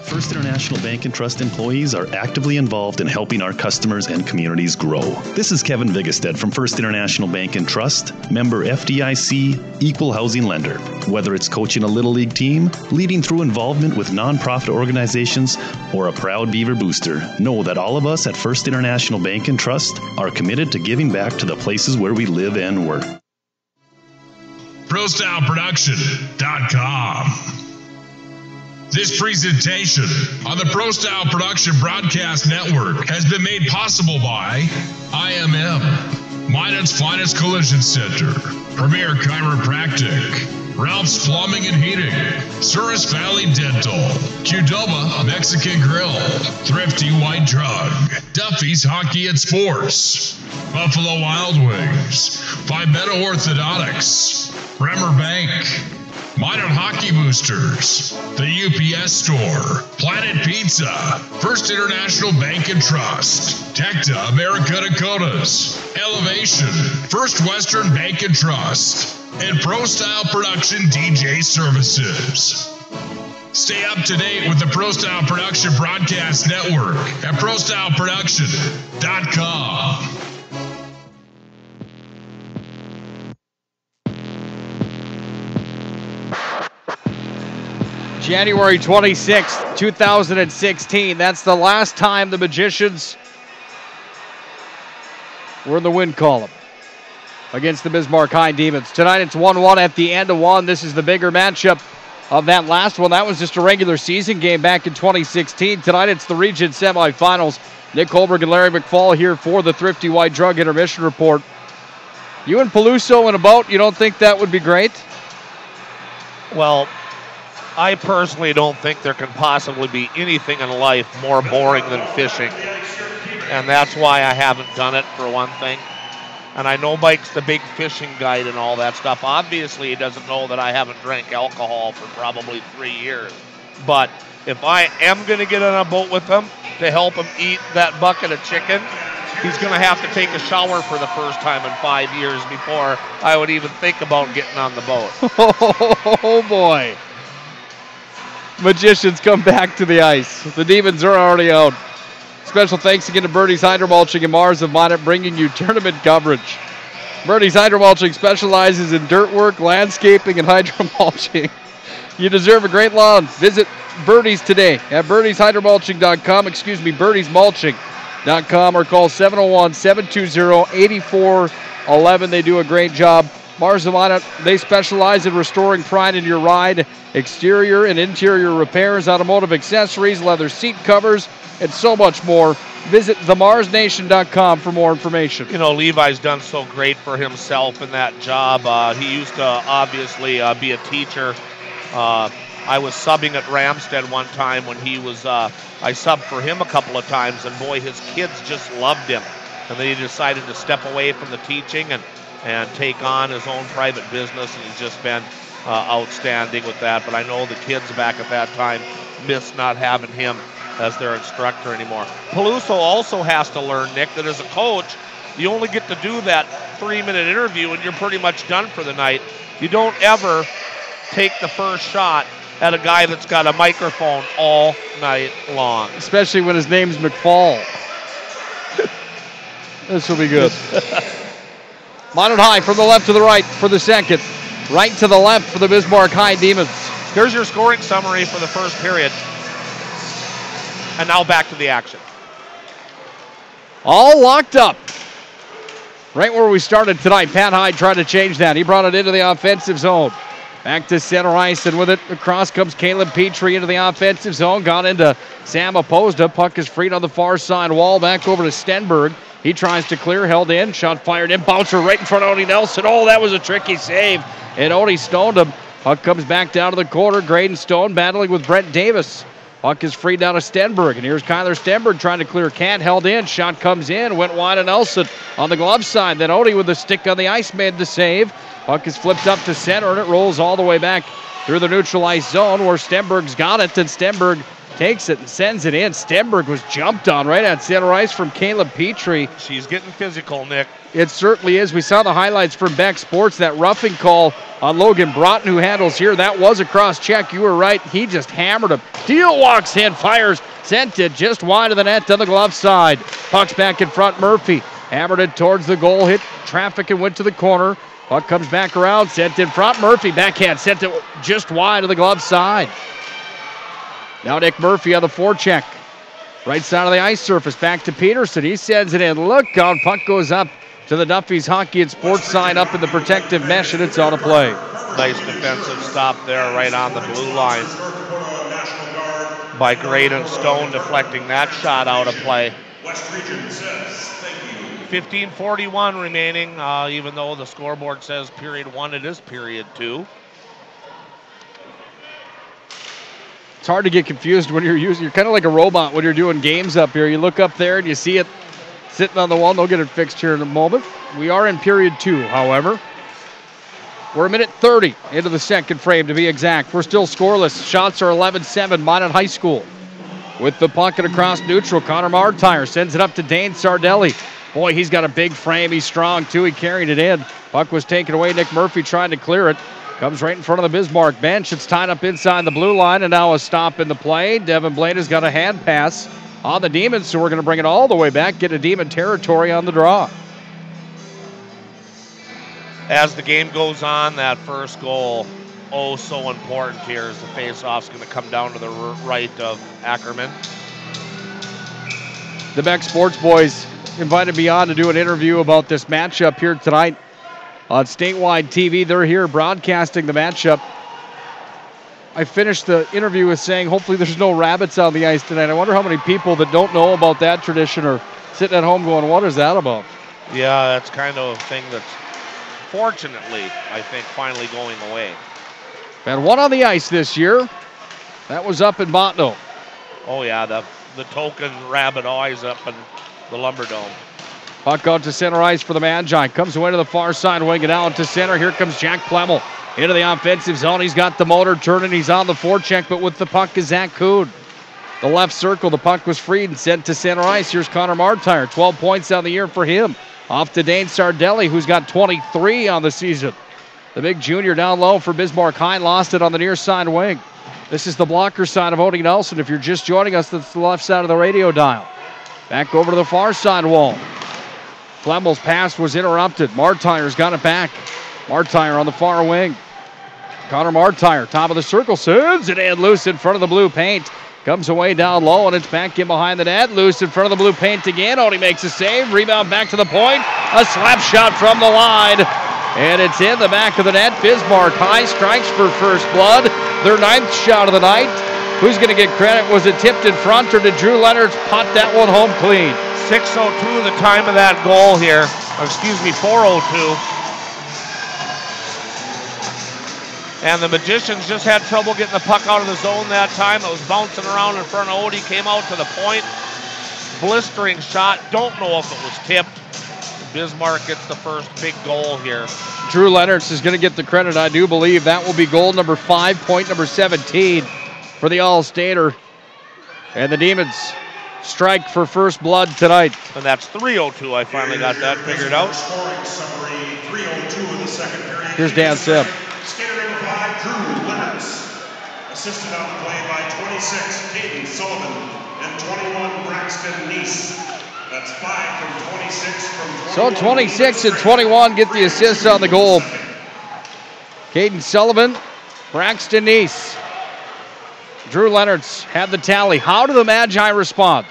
First International Bank and Trust employees are actively involved in helping our customers and communities grow. This is Kevin Vigestead from First International Bank and Trust, member FDIC, equal housing lender. Whether it's coaching a Little League team, leading through involvement with nonprofit organizations, or a proud Beaver booster, know that all of us at First International Bank and Trust are committed to giving back to the places where we live and work. ProStyleProduction.com. This presentation on the Pro Style Production Broadcast Network has been made possible by IMM, Minot's Finest Collision Center, Premier Chiropractic, Ralph's Plumbing and Heating, Souris Valley Dental, Qdoba Mexican Grill, Thrifty White Drug, Duffy's Hockey and Sports, Buffalo Wild Wings, Vibetta Orthodontics, Bremer Bank, Minot Hockey Boosters, the UPS Store, Planet Pizza, First International Bank and Trust, Tecta America Dakotas, Elevation, First Western Bank and Trust, and Pro Style Production DJ Services. Stay up to date with the Pro Style Production Broadcast Network at ProStyleProduction.com. January 26th, 2016. That's the last time the Magicians were in the win column against the Bismarck High Demons. Tonight it's 1-1 at the end of one. This is the bigger matchup of that last one. That was just a regular season game back in 2016. Tonight it's the region semifinals. Nick Hulberg and Larry McFall here for the Thrifty White Drug Intermission Report. You and Peluso in a boat, you don't think that would be great? Well, I personally don't think there can possibly be anything in life more boring than fishing. And that's why I haven't done it, for one thing. And I know Mike's the big fishing guide and all that stuff. Obviously, he doesn't know that I haven't drank alcohol for probably 3 years. But if I am going to get on a boat with him to help him eat that bucket of chicken, he's going to have to take a shower for the first time in 5 years before I would even think about getting on the boat. Oh, boy. Magicians come back to the ice. The Demons are already out. Special thanks again to Birdie's Hydromulching and Mars of Minot, bringing you tournament coverage. Birdie's Hydromulching specializes in dirt work, landscaping, and hydromulching. You deserve a great lawn. Visit Birdie's today at birdiesmulching.com or call 701-720-8411. They do a great job. Mars of Minot, they specialize in restoring pride in your ride, exterior and interior repairs, automotive accessories, leather seat covers, and so much more. Visit themarsnation.com for more information. You know, Levi's done so great for himself in that job. He used to obviously be a teacher. I was subbing at Ramstead one time when he was, I subbed for him a couple of times, and boy, his kids just loved him. And then he decided to step away from the teaching and take on his own private business, and he's just been outstanding with that. But I know the kids back at that time miss not having him as their instructor anymore. Peluso also has to learn, Nick, that as a coach, you only get to do that 3-minute interview and you're pretty much done for the night. You don't ever take the first shot at a guy that's got a microphone all night long. Especially when his name's McFall. This will be good. Minot High from the left to the right for the second. right to the left for the Bismarck High Demons. Here's your scoring summary for the first period. And now back to the action. All locked up. Right where we started tonight. Pat Hyde tried to change that. He brought it into the offensive zone. Back to center ice, and with it across comes Caleb Petrie into the offensive zone. Got into Sam Opposda. Puck is freed on the far side wall. Back over to Stenberg. He tries to clear, held in. Shot fired in. Bouncer right in front of Odie Nelson. Oh, that was a tricky save. And Odie stoned him. Puck comes back down to the corner. Graydon Stone battling with Brent Davis. Puck is freed down to Stenberg, and here's Kyler Stenberg trying to clear. Can't, held in. Shot comes in. Went wide of Nelson on the glove side. Then Odie with the stick on the ice made the save. Puck is flipped up to center, and it rolls all the way back through the neutral ice zone where Stenberg's got it. Then Stenberg takes it and sends it in. Stenberg was jumped on right at center ice from Caleb Petrie. She's getting physical, Nick. It certainly is. We saw the highlights from Beck Sports, that roughing call on Logan Broughton, who handles here. That was a cross check. You were right. He just hammered him. Deal walks in, fires, sent it just wide of the net on the glove side. Puck's back in front. Murphy hammered it towards the goal, hit traffic and went to the corner. Puck comes back around, sent in front. Murphy backhand, sent it just wide of the glove side. Now Nick Murphy on the forecheck. Right side of the ice surface, back to Peterson. He sends it in. Look out, puck goes up to the Duffy's Hockey and Sports sign up in the protective mesh, and it's on a play. Nice defensive stop there right on the blue line by Graydon Stone, deflecting that shot out of play. 15:41 remaining, even though the scoreboard says period 1, it is period 2. It's hard to get confused when you're kind of like a robot when you're doing games up here. You look up there and you see it sitting on the wall. They'll get it fixed here in a moment. We are in period 2, however. We're a minute 30 into the second frame, to be exact. We're still scoreless. Shots are 11-7, Minot High School. With the puck and across neutral, Connor Martire sends it up to Dane Sardelli. Boy, he's got a big frame. He's strong, too. He carried it in. Puck was taken away. Nick Murphy trying to clear it. Comes right in front of the Bismarck bench. It's tied up inside the blue line, and now a stop in the play. Devin Blade has got a hand pass on the Demons, so we're going to bring it all the way back, get a Demon territory on the draw. As the game goes on, that first goal, oh so important here, as the face-off's going to come down to the right of Ackerman. The Beck Sports boys invited me on to do an interview about this matchup here tonight on statewide TV. They're here broadcasting the matchup. I finished the interview with saying, hopefully there's no rabbits on the ice tonight. I wonder how many people that don't know about that tradition are sitting at home going, what is that about? Yeah, that's kind of a thing that's fortunately, I think, finally going away. And one on the ice this year. That was up in Botno. Oh yeah, the token rabbit always up in the Lumberdome. Puck out to center ice for the Magi. Comes away to the far side, wing it out to center. Here comes Jack Plemmel into the offensive zone. He's got the motor turning. He's on the forecheck, but with the puck is Zach Coon. The left circle, the puck was freed and sent to center ice. Here's Connor Martire, 12 points on the year for him. Off to Dane Sardelli, who's got 23 on the season. The big junior down low for Bismarck High, lost it on the near side wing. This is the blocker side of Odie Nelson. If you're just joining us, that's the left side of the radio dial. Back over to the far side wall. Flemmel's pass was interrupted. Martire's got it back. Martire on the far wing. Connor Martire, top of the circle, sends it in loose in front of the blue paint. Comes away down low, and it's back in behind the net. Loose in front of the blue paint again. Odie makes a save. Rebound back to the point. A slap shot from the line. And it's in the back of the net. Bismarck High strikes for first blood. Their 9th shot of the night. Who's going to get credit? Was it tipped in front, or did Drew Leonard pot that one home clean? 6:02 the time of that goal here. Excuse me, 4:02. And the Magicians just had trouble getting the puck out of the zone that time. It was bouncing around in front of Odie, came out to the point. Blistering shot. Don't know if it was tipped. Bismarck gets the first big goal here. Drew Leonards is going to get the credit, I do believe. That will be goal number 5, point number 17 for the All-Stater. And the Demons strike for first blood tonight. And that's 3:02. I finally got that figured out. Scoring summary, 3:02 in the second period. Here's Dan Sipp. Skater number 5, Drew Leonards. Assisted on the play by 26, Caden Sullivan, and 21, Braxton Neese. That's 5 from 26 from 21. So 26 and 21 get the assists on the goal. Caden Sullivan, Braxton Neese. Drew Leonards had the tally. How do the Magi respond?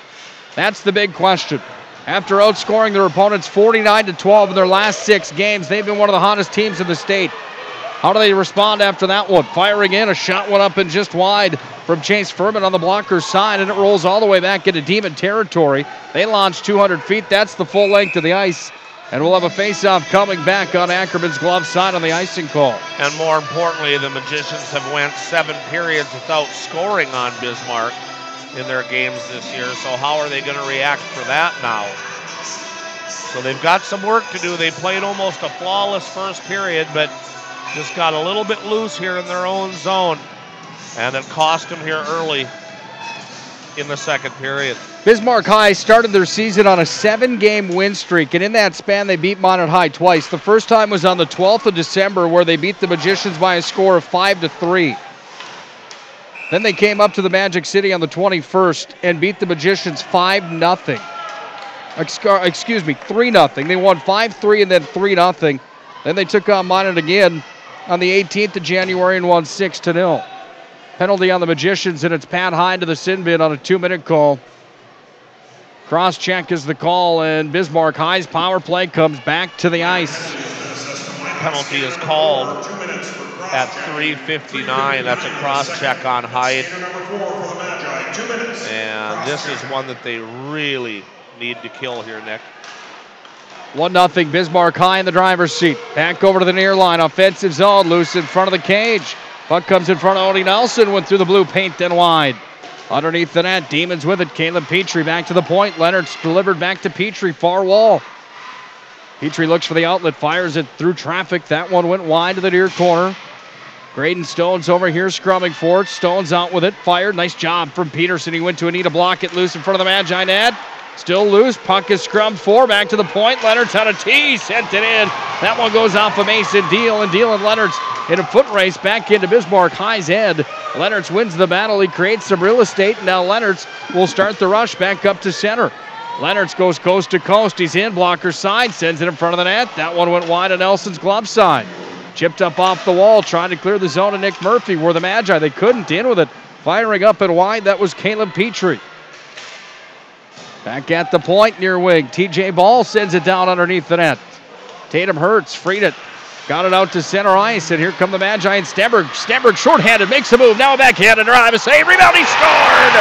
That's the big question. After outscoring their opponents 49-12 in their last 6 games, they've been one of the hottest teams in the state. How do they respond after that one? Firing in, a shot went up and just wide from Chase Furman on the blocker's side, and it rolls all the way back into Demon territory. They launched 200 feet. That's the full length of the ice. And we'll have a face-off coming back on Ackerman's glove side on the icing call. And more importantly, the Magicians have went 7 periods without scoring on Bismarck in their games this year. So how are they going to react for that now? So they've got some work to do. They played almost a flawless first period, but just got a little bit loose here in their own zone. And it cost them here early in the second period. Bismarck High started their season on a 7-game win streak, and in that span they beat Minot High twice. The first time was on the 12th of December, where they beat the Magicians by a score of 5-3. Then they came up to the Magic City on the 21st and beat the Magicians 5-0. Excuse me, 3-0. They won 5-3 and then 3-0. Then they took on Minot again on the 18th of January and won 6-0. Penalty on the Magicians, and it's Pat Hyde to the sin bin on a 2-minute call. Cross check is the call, and Bismarck High's power play comes back to the ice. Penalty is called at 3:59. That's a cross check on Hyde. And this is one that they really need to kill here, Nick. 1-0 Bismarck High in the driver's seat. Back over to the near line. Offensive zone, loose in front of the cage. Puck comes in front of Odie Nelson, went through the blue paint, then wide. Underneath the net, Demons with it. Caleb Petrie back to the point. Leonards delivered back to Petrie, far wall. Petrie looks for the outlet, fires it through traffic. That one went wide to the near corner. Graydon Stone's over here scrumming for it. Stone's out with it, fired. Nice job from Peterson. He went to Anita, block it loose in front of the Magi net. Still loose, puck is scrummed for, back to the point. Leonards had a tee, sent it in. That one goes off of Mason Deal, and Leonards in a foot race back into Bismarck High's head. Leonards wins the battle. He creates some real estate. Now Leonards will start the rush back up to center. Leonards goes coast to coast. He's in, blocker side, sends it in front of the net. That one went wide on Nelson's glove side. Chipped up off the wall, trying to clear the zone of Nick Murphy, where the Magi, they couldn't in with it. Firing up and wide, that was Caleb Petrie. Back at the point, near wing. TJ Ball sends it down underneath the net. Tatum Hertz freed it. Got it out to center ice, and here come the Magi and Stenberg. Stenberg shorthanded, makes a move. Now a backhanded drive, a save, rebound, he scored!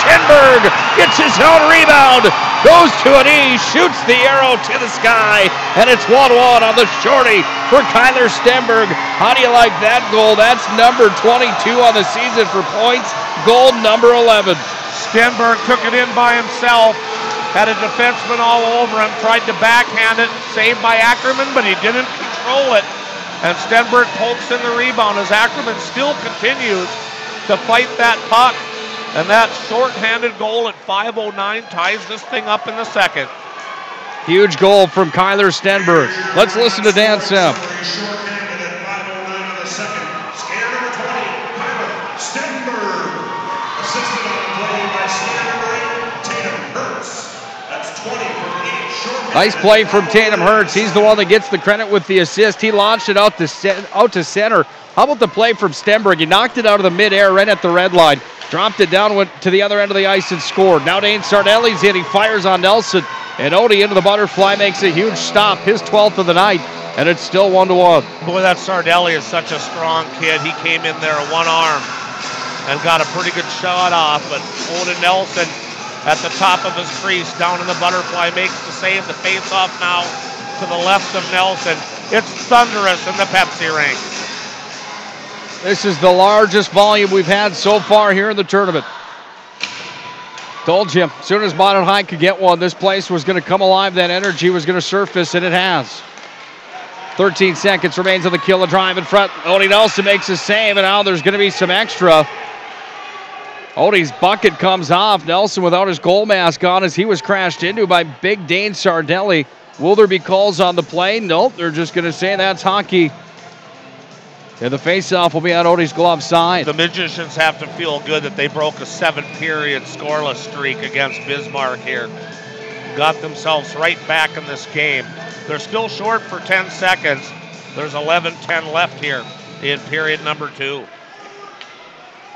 Stenberg gets his own rebound, goes to a knee, shoots the arrow to the sky, and it's 1-1 on the shorty for Kyler Stenberg. How do you like that goal? That's number 22 on the season for points, goal number 11. Stenberg took it in by himself, had a defenseman all over him, tried to backhand it, saved by Ackerman, but he didn't control it. And Stenberg pokes in the rebound as Ackerman still continues to fight that puck. And that short-handed goal at 5:09 ties this thing up in the second. Huge goal from Kyler Stenberg. Let's listen to Dan Sepp. Nice play from Tatum Hertz. He's the one that gets the credit with the assist. He launched it out to center. How about the play from Stenberg? He knocked it out of the midair right at the red line. Dropped it down, went to the other end of the ice and scored. Now Dane Sardelli's in. He fires on Nelson. And Odie into the butterfly makes a huge stop. His 12th of the night. And it's still 1-1. Boy, that Sardelli is such a strong kid. He came in there one arm and got a pretty good shot off. But Odin Nelson at the top of his crease, down in the butterfly, makes the save. The face-off now to the left of Nelson. It's thunderous in the Pepsi rink. This is the largest volume we've had so far here in the tournament. Told you, as soon as Minot High could get one, this place was going to come alive. That energy was going to surface, and it has. 13 seconds remains on the kill. A drive in front. Odie Nelson makes a save, and now there's going to be some extra. Odie's bucket comes off. Nelson without his goal mask on as he was crashed into by big Dane Sardelli. Will there be calls on the play? Nope, they're just going to say that's hockey. And the faceoff will be on Odie's glove side. The Magicians have to feel good that they broke a 7-period scoreless streak against Bismarck here. Got themselves right back in this game. They're still short for 10 seconds. There's 11:10 left here in period number 2.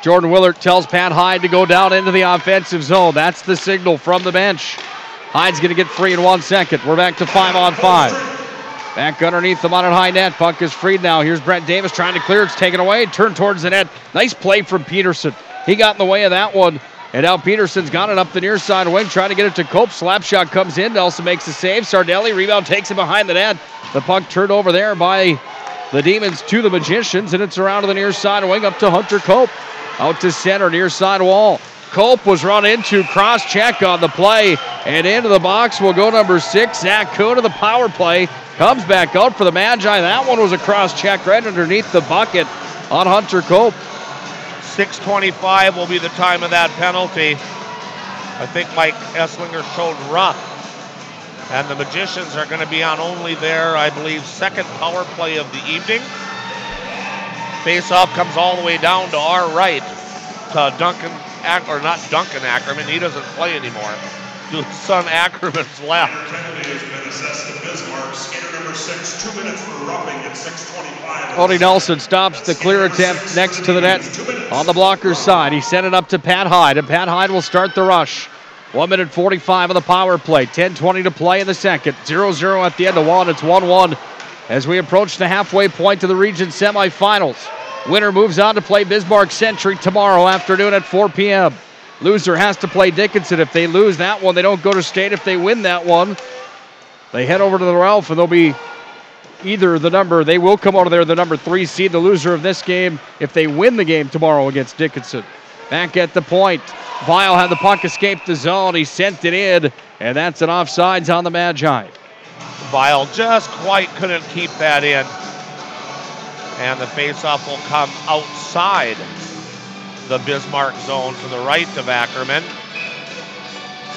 Jordan Willert tells Pat Hyde to go down into the offensive zone. That's the signal from the bench. Hyde's going to get free in 1 second. We're back to 5-on-5. Back underneath the Minot High net. Puck is freed now. Here's Brent Davis trying to clear. It's taken away. Turned towards the net. Nice play from Peterson. He got in the way of that one. And now Peterson's got it up the near side wing, trying to get it to Cope. Slap shot comes in. Nelson makes the save. Sardelli rebound, takes it behind the net. The puck turned over there by the Demons to the Magicians, and it's around to the near side wing up to Hunter Cope. Out to center, near side wall. Cope was run into, cross check on the play, and into the box will go number 6, Zach Kuhn to the power play. Comes back out for the Magi. That one was a cross check right underneath the bucket on Hunter Cope. 6:25 will be the time of that penalty. I think Mike Esslinger showed rough. And the Magicians are going to be on only their, I believe, second power play of the evening. Face-off comes all the way down to our right to Duncan, or not Duncan Ackerman, he doesn't play anymore. To his son Ackerman's left. Penalty has been assessed to Bismarck. Skater number 6, 2 minutes for roughing at 6:25. Odie Nelson stops the clear attempt next to the net on the blocker's side. He sent it up to Pat Hyde, and Pat Hyde will start the rush. 1 minute 45 of the power play. 10:20 to play in the second. 0-0 at the end of one. It's 1-1 as we approach the halfway point to the region semifinals. Winner moves on to play Bismarck Century tomorrow afternoon at 4 p.m. Loser has to play Dickinson. If they lose that one, they don't go to state. If they win that one, they head over to the Ralph, and they'll be either they will come out of there the number 3 seed, the loser of this game, if they win the game tomorrow against Dickinson. Back at the point, Vial had the puck escape the zone. He sent it in, and that's an offsides on the Magi. Vial just quite couldn't keep that in. And the faceoff will come outside the Bismarck zone to the right of Ackerman.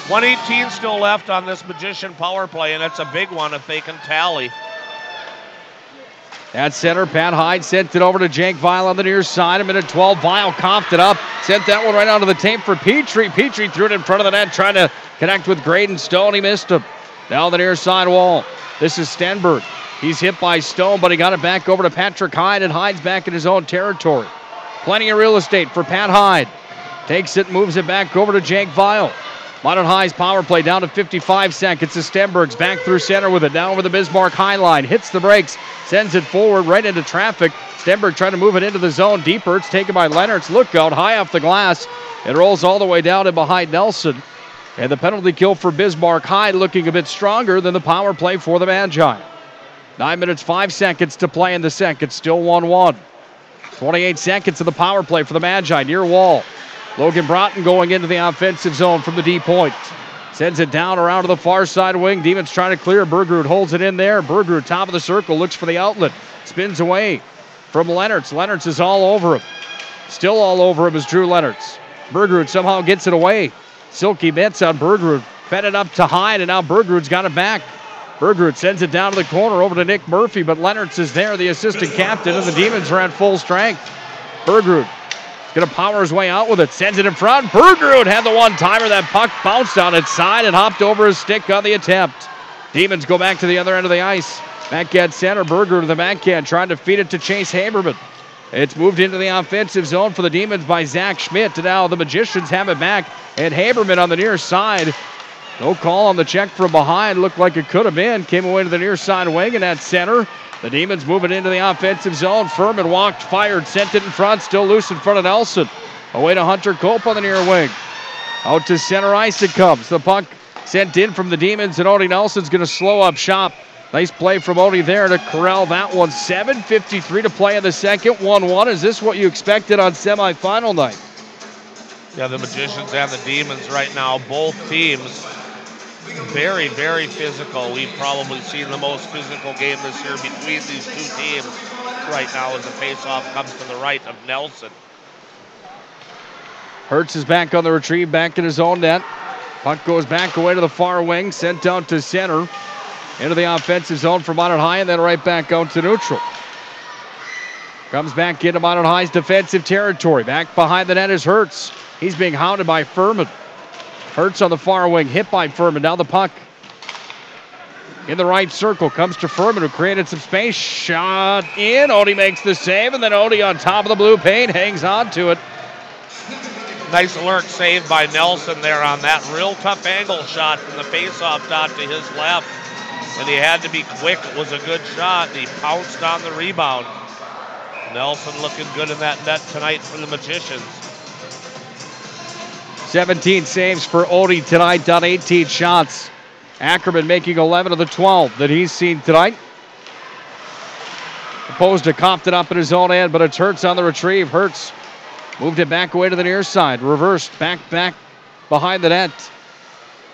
1:18 still left on this Magician power play, and it's a big one if they can tally. At center, Pat Hyde sent it over to Jake Vial on the near side. 1:12, Vial coughed it up. Sent that one right onto the tape for Petrie. Petrie threw it in front of the net, trying to connect with Graydon Stone. He missed him. Down the near side wall. This is Stenberg. He's hit by Stone, but he got it back over to Patrick Hyde, and Hyde's back in his own territory. Plenty of real estate for Pat Hyde. Takes it, moves it back over to Jake Vial. Minot High's power play down to 55 seconds. As Stenberg's back through center with it. Down over the Bismarck High line. Hits the brakes. Sends it forward right into traffic. Stenberg trying to move it into the zone deeper. It's taken by Leonard's. Look out high off the glass. It rolls all the way down and behind Nelson. And the penalty kill for Bismarck High looking a bit stronger than the power play for the Magi. 9 minutes, 5 seconds to play in the second. Still 1-1. 28 seconds of the power play for the Magi. Near wall. Logan Broughton going into the offensive zone from the D point. Sends it down around to the far side wing. Demons trying to clear. Bergerud holds it in there. Bergerud top of the circle. Looks for the outlet. Spins away from Lennartz. Lennartz is all over him. Still all over him is Drew Lennartz. Bergerud somehow gets it away. Silky mitts on Bergerud. Fed it up to Hyde, and now Bergerud's got it back. Bergerud sends it down to the corner over to Nick Murphy, but Lennartz is there, the assistant captain, and the Demons are at full strength. Bergerud going to power his way out with it. Sends it in front. Bergerud had the one-timer. That puck bounced on its side and hopped over his stick on the attempt. Demons go back to the other end of the ice. Backhand center. Bergerud to the backhand, trying to feed it to Chase Haberman. It's moved into the offensive zone for the Demons by Zach Schmidt. And now the Magicians have it back. And Haberman on the near side. No call on the check from behind. Looked like it could have been. Came away to the near side wing and at center. The Demons moving into the offensive zone. Furman walked, fired, sent it in front. Still loose in front of Nelson. Away to Hunter Cope on the near wing. Out to center ice it comes. The puck sent in from the Demons, and Odie Nelson's going to slow up shop. Nice play from Odie there to corral that one. 7:53 to play in the second. 1-1. Is this what you expected on semifinal night? Yeah, the Magicians and the Demons right now, both teams very, very physical. We've probably seen the most physical game this year between these two teams right now as the faceoff comes to the right of Nelson. Hertz is back on the retrieve, back in his own net. Puck goes back away to the far wing, sent out to center. Into the offensive zone for Minot High, and then right back out to neutral. Comes back into Minot High's defensive territory. Back behind the net is Hertz. He's being hounded by Furman. Hertz on the far wing, hit by Furman. Now the puck in the right circle. Comes to Furman, who created some space. Shot in. Odie makes the save, and then Odie on top of the blue paint hangs on to it. Nice alert save by Nelson there on that real tough angle shot from the faceoff dot to his left. And he had to be quick. It was a good shot. And he pounced on the rebound. Nelson looking good in that net tonight for the Magicians. 17 saves for Odie tonight on 18 shots. Ackerman making 11 of the 12 that he's seen tonight. Opposed to Compton up in his own end, but it's Hertz on the retrieve. Hertz moved it back away to the near side. Reversed back behind the net.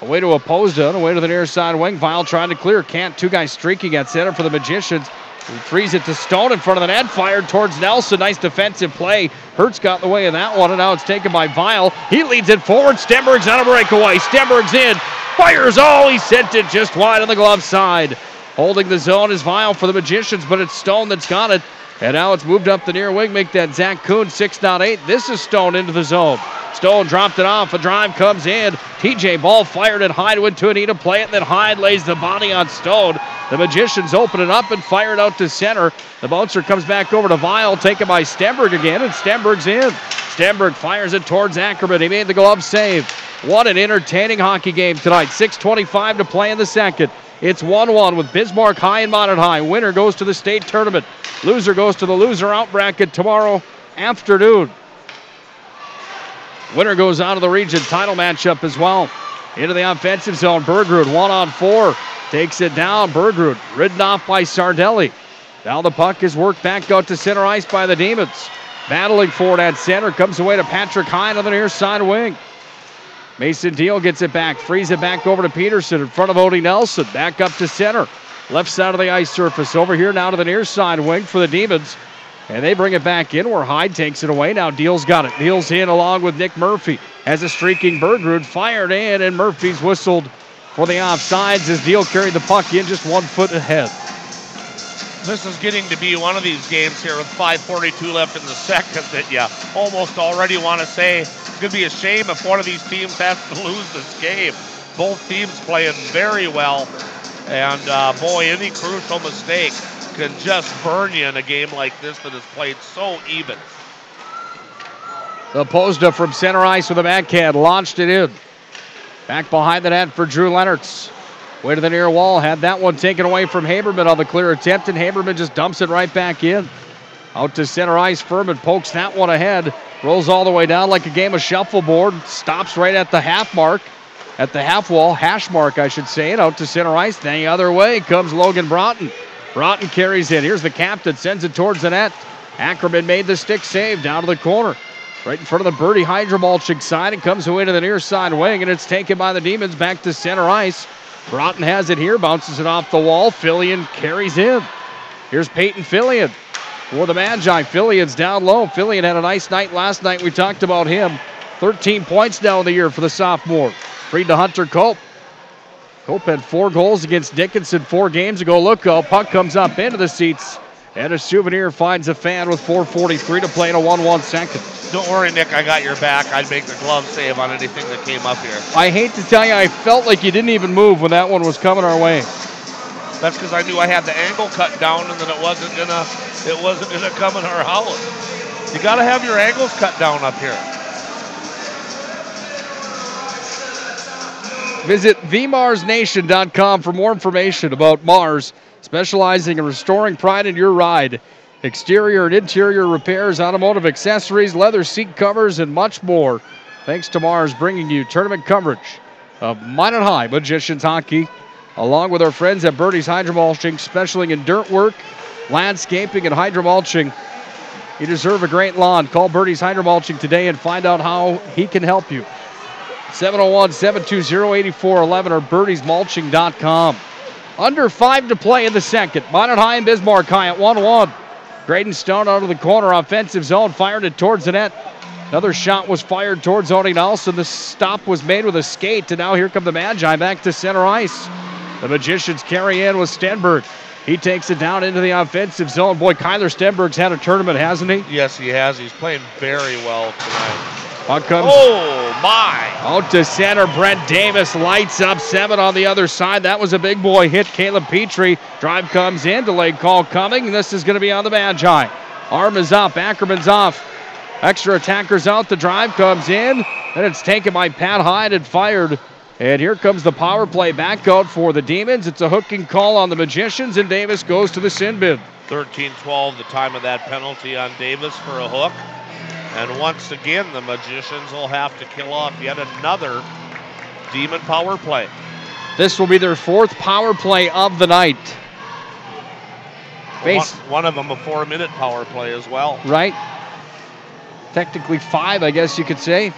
Away to Opposed, away to the near side wing. Vile trying to clear. Can't. Two guys streaking at center for the Magicians. He frees it to Stone in front of the net. Fired towards Nelson. Nice defensive play. Hertz got in the way of that one, and now it's taken by Vile. He leads it forward. Stenberg's on a breakaway. Stenberg's in. Fires. Oh, he sent it just wide on the glove side. Holding the zone is Vile for the Magicians, but it's Stone that's got it. And now it's moved up the near wing. Make that Zach Kuhn 6.8. This is Stone into the zone. Stone dropped it off. A drive comes in. TJ ball fired at Hyde. Went to Anita play it. Then Hyde lays the body on Stone. The Magicians open it up and fire it out to center. The bouncer comes back over to Vile. Taken by Stenberg again. And Stenberg's in. Stenberg fires it towards Ackerman. He made the glove save. What an entertaining hockey game tonight. 6:25 to play in the second. It's 1-1 with Bismarck High and Modern High. Winner goes to the state tournament. Loser goes to the loser out bracket tomorrow afternoon. Winner goes out of the region title matchup as well. Into the offensive zone. Bergrud 1-on-4. Takes it down. Bergrud ridden off by Sardelli. Now the puck is worked back out to center ice by the Demons. Battling for it at center. Comes away to Patrick Hyde on the near side wing. Mason Deal gets it back. Frees it back over to Peterson in front of Odie Nelson. Back up to center. Left side of the ice surface. Over here now to the near side wing for the Demons. And they bring it back in where Hyde takes it away. Now Deal's got it. Deal's in along with Nick Murphy. Has a streaking Bergrud fired in, and Murphy's whistled for the offsides as Deal carried the puck in just 1 foot ahead. This is getting to be one of these games here with 5:42 left in the second that you almost already want to say it's going to be a shame if one of these teams has to lose this game. Both teams playing very well. And boy, any crucial mistake can just burn you in a game like this that is played so even. Opposed from center ice with a backhand. Launched it in. Back behind the net for Drew Lennox. Way to the near wall. Had that one taken away from Haberman on the clear attempt, and Haberman just dumps it right back in. Out to center ice. Furman pokes that one ahead. Rolls all the way down like a game of shuffleboard. Stops right at the half mark. At the half wall. Hash mark, I should say. And out to center ice. Then the other way comes Logan Broughton. Broughton carries it. Here's the captain. Sends it towards the net. Ackerman made the stick save down to the corner. Right in front of the Birdie hydromulching side. It comes away to the near side wing, and it's taken by the Demons back to center ice. Broughton has it here. Bounces it off the wall. Fillion carries in. Here's Peyton Fillion for the Magi. Fillion's down low. Fillion had a nice night last night. We talked about him. 13 points now in the year for the sophomore. Freed to Hunter Cope. Cope had 4 goals against Dickinson 4 games ago. Look out. Puck comes up into the seats. And a Souvenir finds a fan with 4:43 to play in a 1-1 second. Don't worry, Nick. I got your back. I'd make the glove save on anything that came up here. I hate to tell you, I felt like you didn't even move when that one was coming our way. That's because I knew I had the angle cut down and that it wasn't gonna come in our house. You got to have your angles cut down up here. Visit themarsnation.com for more information about Mars, specializing in restoring pride in your ride. Exterior and interior repairs, automotive accessories, leather seat covers, and much more. Thanks to Mars, bringing you tournament coverage of Minot High Magicians hockey, along with our friends at Birdie's Hydromulching, specializing in dirt work, landscaping, and hydromulching. You deserve a great lawn. Call Birdie's Hydromulching today and find out how he can help you. 701-720-8411 or birdiesmulching.com. Under 5 to play in the second. Minot High and Bismarck High at 1-1. Graydon Stone out of the corner, offensive zone, fired it towards the net. Another shot was fired towards Odie Nelson. The stop was made with a skate, and now here come the Magi back to center ice. The Magicians carry in with Stenberg. He takes it down into the offensive zone. Boy, Kyler Stenberg's had a tournament, hasn't he? Yes, he has. He's playing very well tonight. Puck comes. Oh, my. Out to center, Brent Davis lights up 7 on the other side. That was a big boy hit. Caleb Petrie. Drive comes in, delayed call coming. This is going to be on the Magi. Arm is up, Ackerman's off. Extra attackers out, the drive comes in, and it's taken by Pat Hyde and fired. And here comes the power play back out for the Demons. It's a hooking call on the Magicians, and Davis goes to the sin bin. 13-12, the time of that penalty on Davis for a hook. And once again, the Magicians will have to kill off yet another Demon power play. This will be their 4th power play of the night. One of them a 4-minute power play as well. Right. Technically 5, I guess you could say.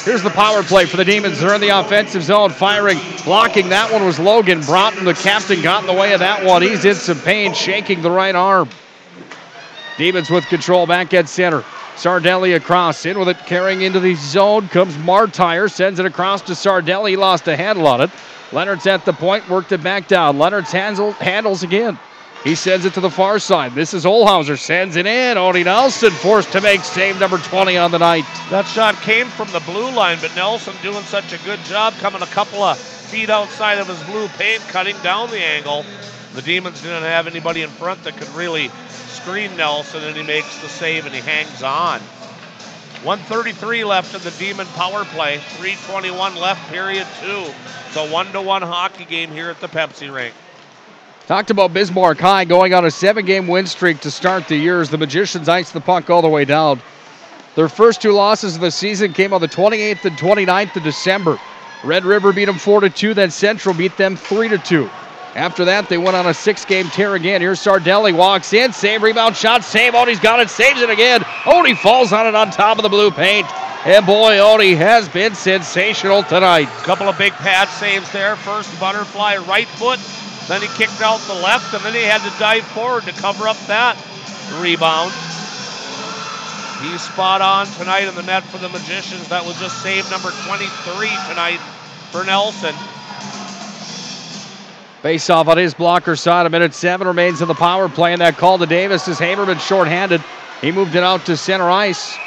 Here's the power play for the Demons. They're in the offensive zone, firing, blocking. That one was Logan Broughton. The captain got in the way of that one. He's in some pain, shaking the right arm. Demons with control back at center. Sardelli across, in with it, carrying into the zone. Comes Martire, sends it across to Sardelli. He lost a handle on it. Leonard's at the point, worked it back down. Leonard's handles again. He sends it to the far side. This is Olhauser, sends it in. Odie Nelson forced to make save number 20 on the night. That shot came from the blue line, but Nelson doing such a good job, coming a couple of feet outside of his blue paint, cutting down the angle. The Demons didn't have anybody in front that could really screen Nelson, and he makes the save and he hangs on. 1:33 left in the Demon power play. 3:21 left, period 2. It's a 1-1 hockey game here at the Pepsi rink. Talked about Bismarck High going on a 7-game win streak to start the year as the Magicians ice the puck all the way down. Their first 2 losses of the season came on the 28th and 29th of December. Red River beat them 4-2, then Central beat them 3-2. After that, they went on a 6-game tear again. Here's Sardelli, walks in, save, rebound, shot, save. Odie's got it, saves it again. Odie falls on it on top of the blue paint. And boy, Odie has been sensational tonight. Couple of big pad saves there. First butterfly right foot, then he kicked out the left, and then he had to dive forward to cover up that rebound. He's spot on tonight in the net for the Magicians. That was just save number 23 tonight for Nelson. Face off on his blocker side. 1:07 remains in the power play, and that call to Davis is Haberman shorthanded. He moved it out to center ice,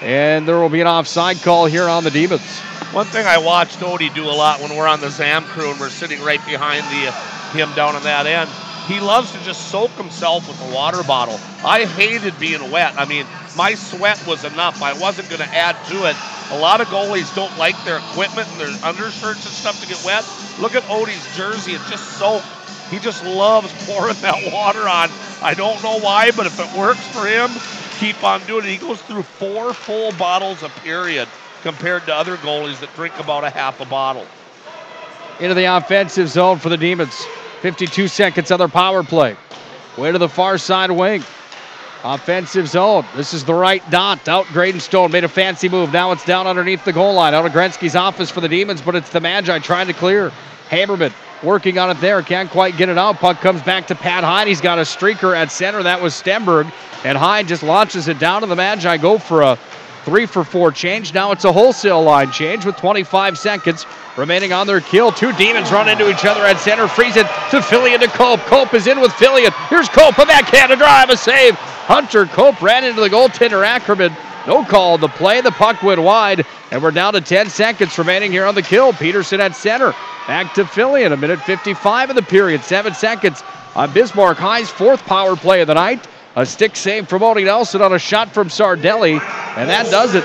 and there will be an offside call here on the Demons. One thing I watched Odie do a lot when we're on the ZAM crew and we're sitting right behind him down on that end, he loves to just soak himself with a water bottle. I hated being wet. I mean, my sweat was enough. I wasn't going to add to it. A lot of goalies don't like their equipment and their undershirts and stuff to get wet. Look at Odie's jersey. It's just soaked. He just loves pouring that water on. I don't know why, but if it works for him, keep on doing it. He goes through 4 full bottles a period compared to other goalies that drink about a half a bottle. Into the offensive zone for the Demons. 52 seconds on their power play. Way to the far side wing. Offensive zone. This is the right dot. Out Gradenstone made a fancy move. Now it's down underneath the goal line. Out of Gretzky's office for the Demons, but it's the Magi trying to clear. Haberman working on it there. Can't quite get it out. Puck comes back to Pat Hyde. He's got a streaker at center. That was Stenberg. And Hyde just launches it down, and the Magi go for a 3-for-4 change. Now it's a wholesale line change with 25 seconds remaining on their kill. 2 Demons run into each other at center. Freeze it to Fillion to Cope. Cope is in with Fillion. Here's Cope. A backhand, a drive, a save. Hunter Cope ran into the goaltender Ackerman. No call on the play. The puck went wide, and we're down to 10 seconds remaining here on the kill. Peterson at center. Back to Fillion. 1:55 of the period. 7 seconds on Bismarck High's 4th power play of the night. A stick save from Odie Nelson on a shot from Sardelli, and that does it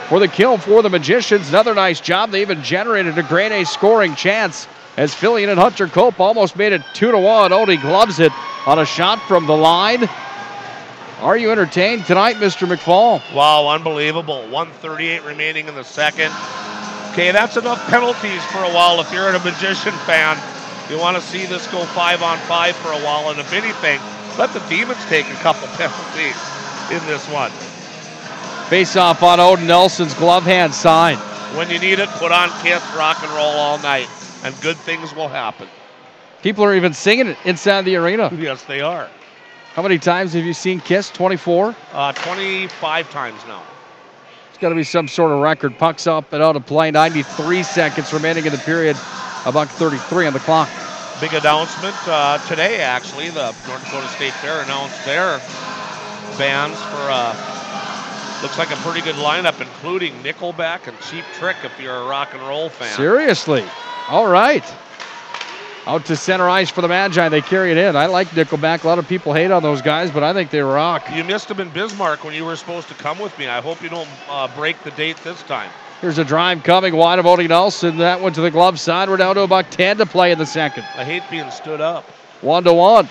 for the kill for the Magicians. Another nice job. They even generated a grade A scoring chance as Fillion and Hunter Cope almost made it 2-1. Odie gloves it on a shot from the line. Are you entertained tonight, Mr. McFall? Wow, unbelievable. 1:38 remaining in the second. Okay, that's enough penalties for a while if you're a Magician fan. You want to see this go 5-on-5 for a while, and if anything, let the Demons take a couple penalties in this one. Face off on Odin Nelson's glove hand side. When you need it, put on Kiss, rock and roll all night, and good things will happen. People are even singing it inside the arena. Yes, they are. How many times have you seen Kiss? 24? 25 times now. It's got to be some sort of record. Puck's up and out of play. 93 seconds remaining in the period. $1:33 on the clock. Big announcement today, actually. The North Dakota State Fair announced their bans for Looks like a pretty good lineup, including Nickelback and Cheap Trick if you're a rock and roll fan. Seriously. All right. Out to center ice for the Magi. They carry it in. I like Nickelback. A lot of people hate on those guys, but I think they rock. You missed them in Bismarck when you were supposed to come with me. I hope you don't break the date this time. Here's a drive coming wide of Odie Nelson. That one to the glove side. We're down to about 10 to play in the second. I hate being stood up. 1-1.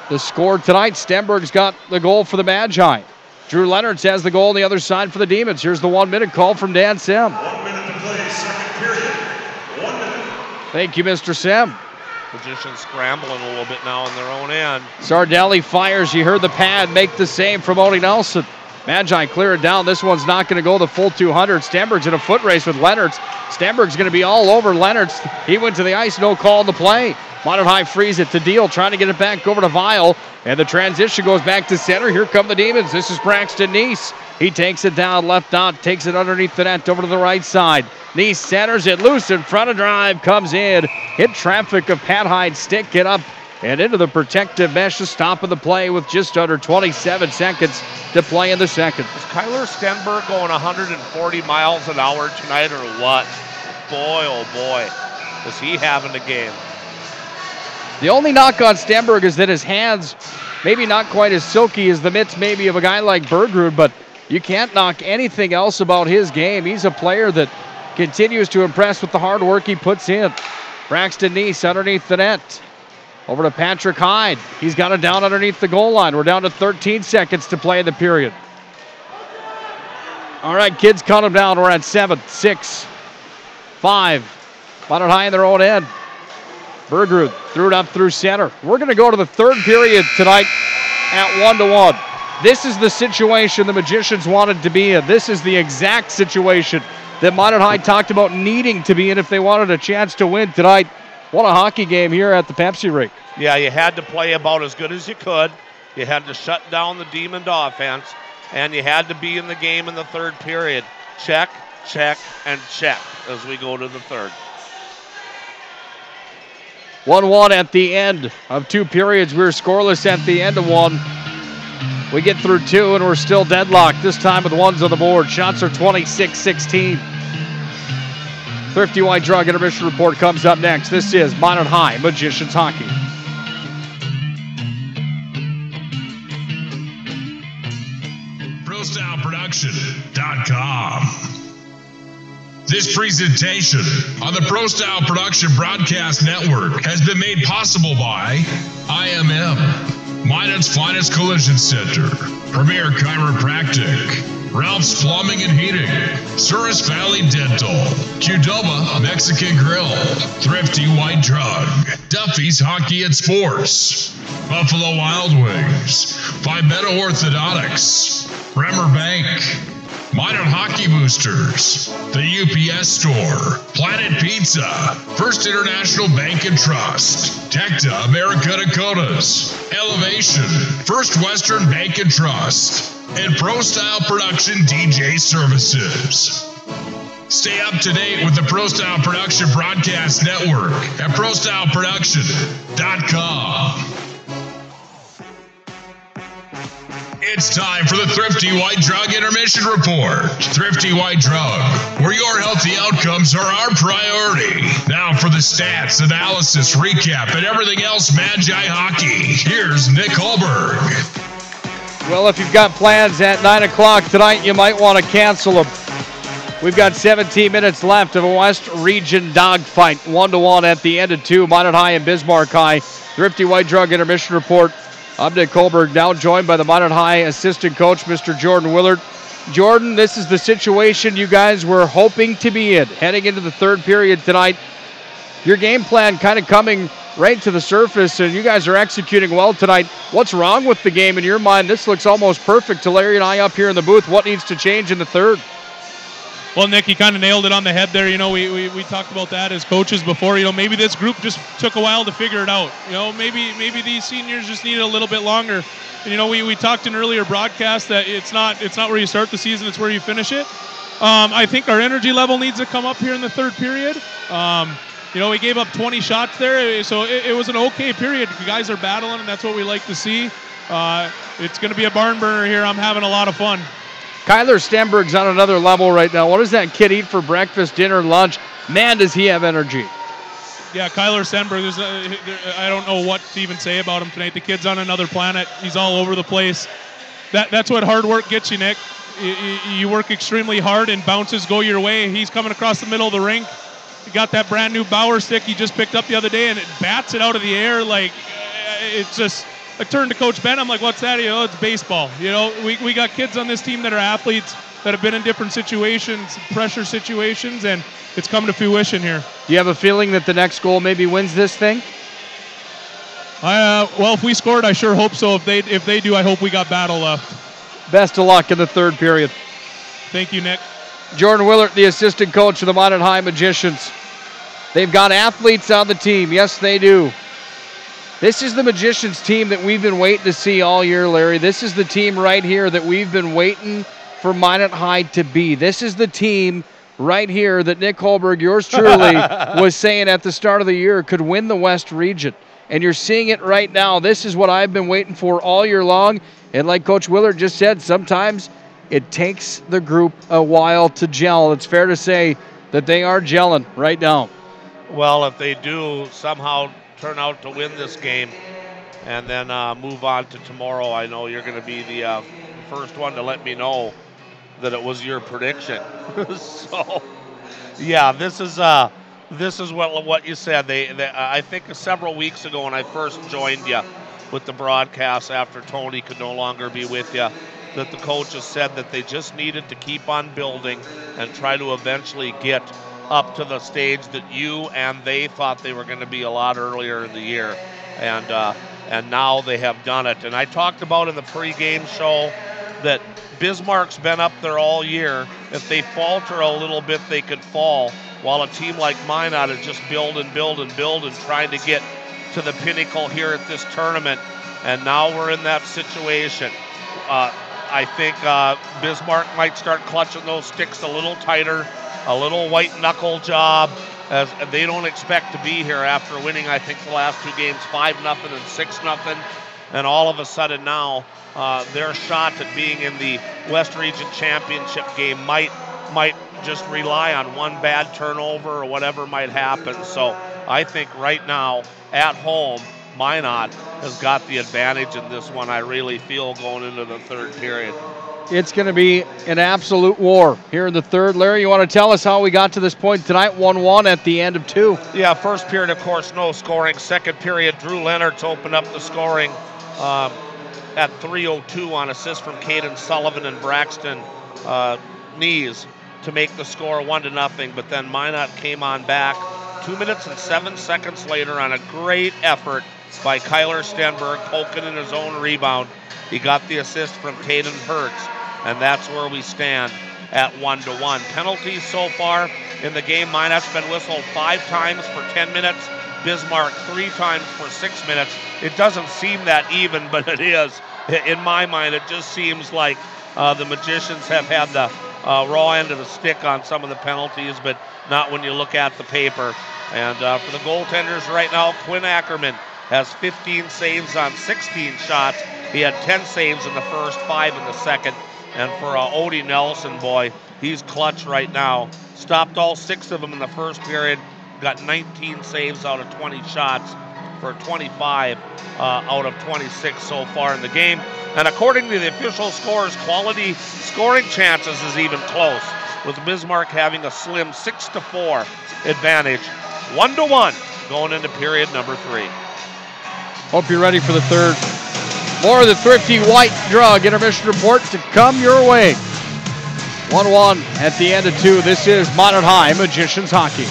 The score tonight, Stenberg's got the goal for the Magi. Drew Leonards has the goal on the other side for the Demons. Here's the 1 minute call from Dan Sem. 1 minute to play, second period. 1 minute. Thank you, Mr. Sem. Magicians scrambling a little bit now on their own end. Sardelli fires. You heard the pad make the save from Odie Nelson. Magi clear it down. This one's not going to go the full 200. Stenberg's in a foot race with Leonards. Stenberg's going to be all over Leonards. He went to the ice, no call on the play. Monmouth High frees it to Deal, trying to get it back over to Vial. And the transition goes back to center. Here come the Demons. This is Braxton Neese. He takes it down left dot, takes it underneath the net over to the right side. Neese centers it loose in front of drive, comes in. Hit traffic of Pat Hyde's stick, get up and into the protective mesh to stop of the play with just under 27 seconds to play in the second. Is Kyler Stenberg going 140 miles an hour tonight or what? Boy, oh boy, is he having a game. The only knock on Stenberg is that his hands maybe not quite as silky as the mitts maybe of a guy like Bergrud, but you can't knock anything else about his game. He's a player that continues to impress with the hard work he puts in. Braxton Neese underneath the net. Over to Patrick Hyde. He's got it down underneath the goal line. We're down to 13 seconds to play in the period. All right, kids, count them down. We're at 7, 6, 5. Monmouth High in their own end. Bergrud threw it up through center. We're going to go to the third period tonight at 1-1. This is the situation the Magicians wanted to be in. This is the exact situation that Monmouth High talked about needing to be in if they wanted a chance to win tonight. What a hockey game here at the Pepsi rink. Yeah, you had to play about as good as you could. You had to shut down the Demon offense, and you had to be in the game in the third period. Check, check, and check as we go to the third. 1-1 at the end of 2 periods. We're scoreless at the end of 1. We get through 2 and we're still deadlocked, this time with 1s on the board. Shots are 26-16. Thrifty White Drug intermission report comes up next. This is Monmouth High Magicians Hockey. ProStyleProduction.com. This presentation on the Pro Style Production Broadcast Network has been made possible by IMM, Minot's Finest Collision Center, Premier Chiropractic, Ralph's Plumbing and Heating, Souris Valley Dental, Qdoba Mexican Grill, Thrifty White Drug, Duffy's Hockey and Sports, Buffalo Wild Wings, Vibetta Orthodontics, Bremer Bank, Minot Hockey Boosters, the UPS Store, Planet Pizza, First International Bank and Trust, Tecta America Dakotas, Elevation, First Western Bank and Trust, and Pro Style Production DJ Services. Stay up to date with the Pro Style Production Broadcast Network at ProStyleProduction.com. It's time for the Thrifty White Drug Intermission Report. Thrifty White Drug, where your healthy outcomes are our priority. Now for the stats, analysis, recap, and everything else Magi Hockey. Here's Nick Hulberg. Well, if you've got plans at 9 o'clock tonight, you might want to cancel them. We've got 17 minutes left of a West Region dogfight. 1-1 at the end of 2. Monmouth High and Bismarck High. Thrifty White Drug Intermission Report. I'm Nick Hulberg, now joined by the Monmouth High assistant coach, Mr. Jordan Willard. Jordan, this is the situation you guys were hoping to be in, heading into the third period tonight. Your game plan kind of coming right to the surface, and you guys are executing well tonight. What's wrong with the game in your mind? This looks almost perfect to Larry and I up here in the booth. What needs to change in the third? Well, Nick, you kind of nailed it on the head there. You know, we talked about that as coaches before. You know, maybe this group just took a while to figure it out. You know, maybe these seniors just needed a little bit longer. And, you know, we talked in earlier broadcasts that it's not where you start the season, it's where you finish it. I think our energy level needs to come up here in the third period. You know, we gave up 20 shots there, so it was an okay period. The guys are battling, and that's what we like to see. It's going to be a barn burner here. I'm having a lot of fun. Kyler Stenberg's on another level right now. What does that kid eat for breakfast, dinner, lunch? Man, does he have energy. Yeah, Kyler Stenberg, I don't know what to even say about him tonight. The kid's on another planet. He's all over the place. That's what hard work gets you, Nick. You work extremely hard and bounces go your way. He's coming across the middle of the rink. He got that brand new Bauer stick he just picked up the other day, and it bats it out of the air. Like, it's just, I turned to Coach Ben. I'm like, what's that? It's baseball. We got kids on this team that are athletes that have been in different situations, pressure situations, and it's come to fruition here. Do you have a feeling that the next goal maybe wins this thing? Well, if we scored, I sure hope so. If they do, I hope we got battle left. Best of luck in the third period. Thank you, Nick. Jordan Willert, the assistant coach of the Minot High Magicians. They've got athletes on the team. Yes, they do. This is the Magicians team that we've been waiting to see all year, Larry. This is the team right here that we've been waiting for Minot High to be. This is the team right here that Nick Hulberg, yours truly, was saying at the start of the year could win the West region. And you're seeing it right now. This is what I've been waiting for all year long. And like Coach Willard just said, sometimes it takes the group a while to gel. It's fair to say that they are gelling right now. Well, if they do somehow turn out to win this game and then move on to tomorrow, I know you're going to be the first one to let me know that it was your prediction. So, yeah, this is what you said. I think several weeks ago when I first joined you with the broadcast after Tony could no longer be with you, that the coaches said that they just needed to keep on building and try to eventually get up to the stage that you and they thought they were going to be a lot earlier in the year. And now they have done it. And I talked about in the pregame show that Bismarck's been up there all year. If they falter a little bit, they could fall, while a team like Minot is just build and trying to get to the pinnacle here at this tournament. And now we're in that situation. I think Bismarck might start clutching those sticks a little tighter, a little white knuckle job, as they don't expect to be here after winning, I think, the last two games 5-0 and 6-0. And all of a sudden now, their shot at being in the West Region Championship game might just rely on one bad turnover or whatever might happen. So I think right now, at home, Minot has got the advantage in this one, I really feel, going into the third period. It's going to be an absolute war here in the third. Larry, you want to tell us how we got to this point tonight? 1-1 at the end of 2. Yeah, first period, of course, no scoring. Second period, Drew Leonard's opened up the scoring at 3:02 on assist from Caden Sullivan and Braxton Knees to make the score 1-0. But then Minot came on back 2 minutes and 7 seconds later on a great effort by Kyler Stenberg, poking in his own rebound. He got the assist from Caden Hertz, and that's where we stand at 1-1. Penalties so far in the game, Minot's been whistled 5 times for 10 minutes, Bismarck 3 times for 6 minutes. It doesn't seem that even, but it is. In my mind, it just seems like the Magicians have had the raw end of the stick on some of the penalties, but not when you look at the paper. And for the goaltenders right now, Quinn Ackerman has 15 saves on 16 shots. He had 10 saves in the first, 5 in the second. And for Odie Nelson, boy, he's clutch right now. Stopped all 6 of them in the first period. Got 19 saves out of 20 shots for 25 out of 26 so far in the game. And according to the official scores, quality scoring chances is even close, with Bismarck having a slim 6-4 advantage. 1-1 going into period number 3. Hope you're ready for the third. More of the Thrifty White Drug intermission report to come your way. 1-1 at the end of 2. This is Minot High Magicians Hockey.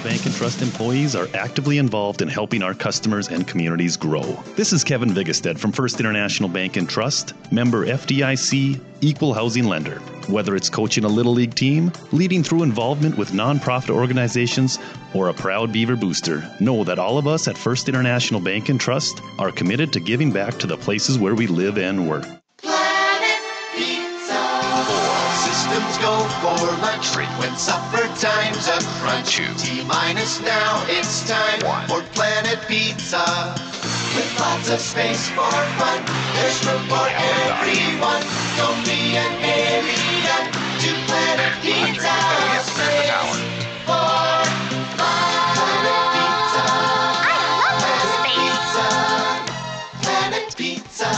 Bank and Trust employees are actively involved in helping our customers and communities grow. This is Kevin Vigestad from First International Bank and Trust, member FDIC, equal housing lender. Whether it's coaching a Little League team, leading through involvement with nonprofit organizations, or a proud Beaver booster, know that all of us at First International Bank and Trust are committed to giving back to the places where we live and work. Planet Pizza. 4 systems go for lunch. Frequent supper time's a crunch. T-minus now, it's time for Planet Pizza. With lots of space for fun, there's room for everyone. Don't be an alien to Planet Pizza. Space for Planet Pizza. Planet Pizza.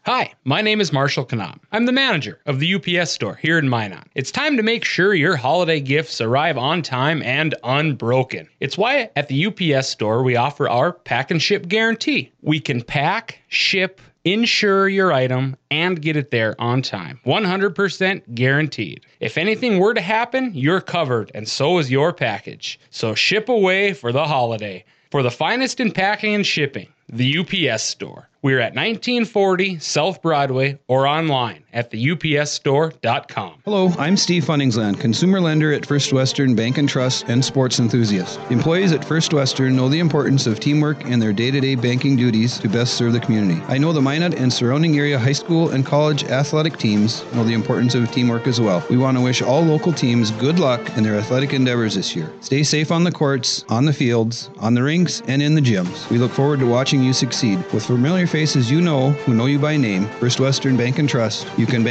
Hi, my name is Marshall Knop. I'm the manager of the UPS store here in Minot. It's time to make sure your holiday gifts arrive on time and unbroken. It's why at the UPS store we offer our pack and ship guarantee. We can pack, ship, insure your item, and get it there on time. 100% guaranteed. If anything were to happen, you're covered, and so is your package. So ship away for the holiday. For the finest in packing and shipping, the UPS store. We're at 1940 South Broadway or online at theupsstore.com. Hello, I'm Steve Funningsland, consumer lender at First Western Bank and Trust and sports enthusiast. Employees at First Western know the importance of teamwork in their day-to-day banking duties to best serve the community. I know the Minot and surrounding area high school and college athletic teams know the importance of teamwork as well. We want to wish all local teams good luck in their athletic endeavors this year. Stay safe on the courts, on the fields, on the rinks, and in the gyms. We look forward to watching you succeed. With familiar faces you know, who know you by name, First Western Bank and Trust, you can bank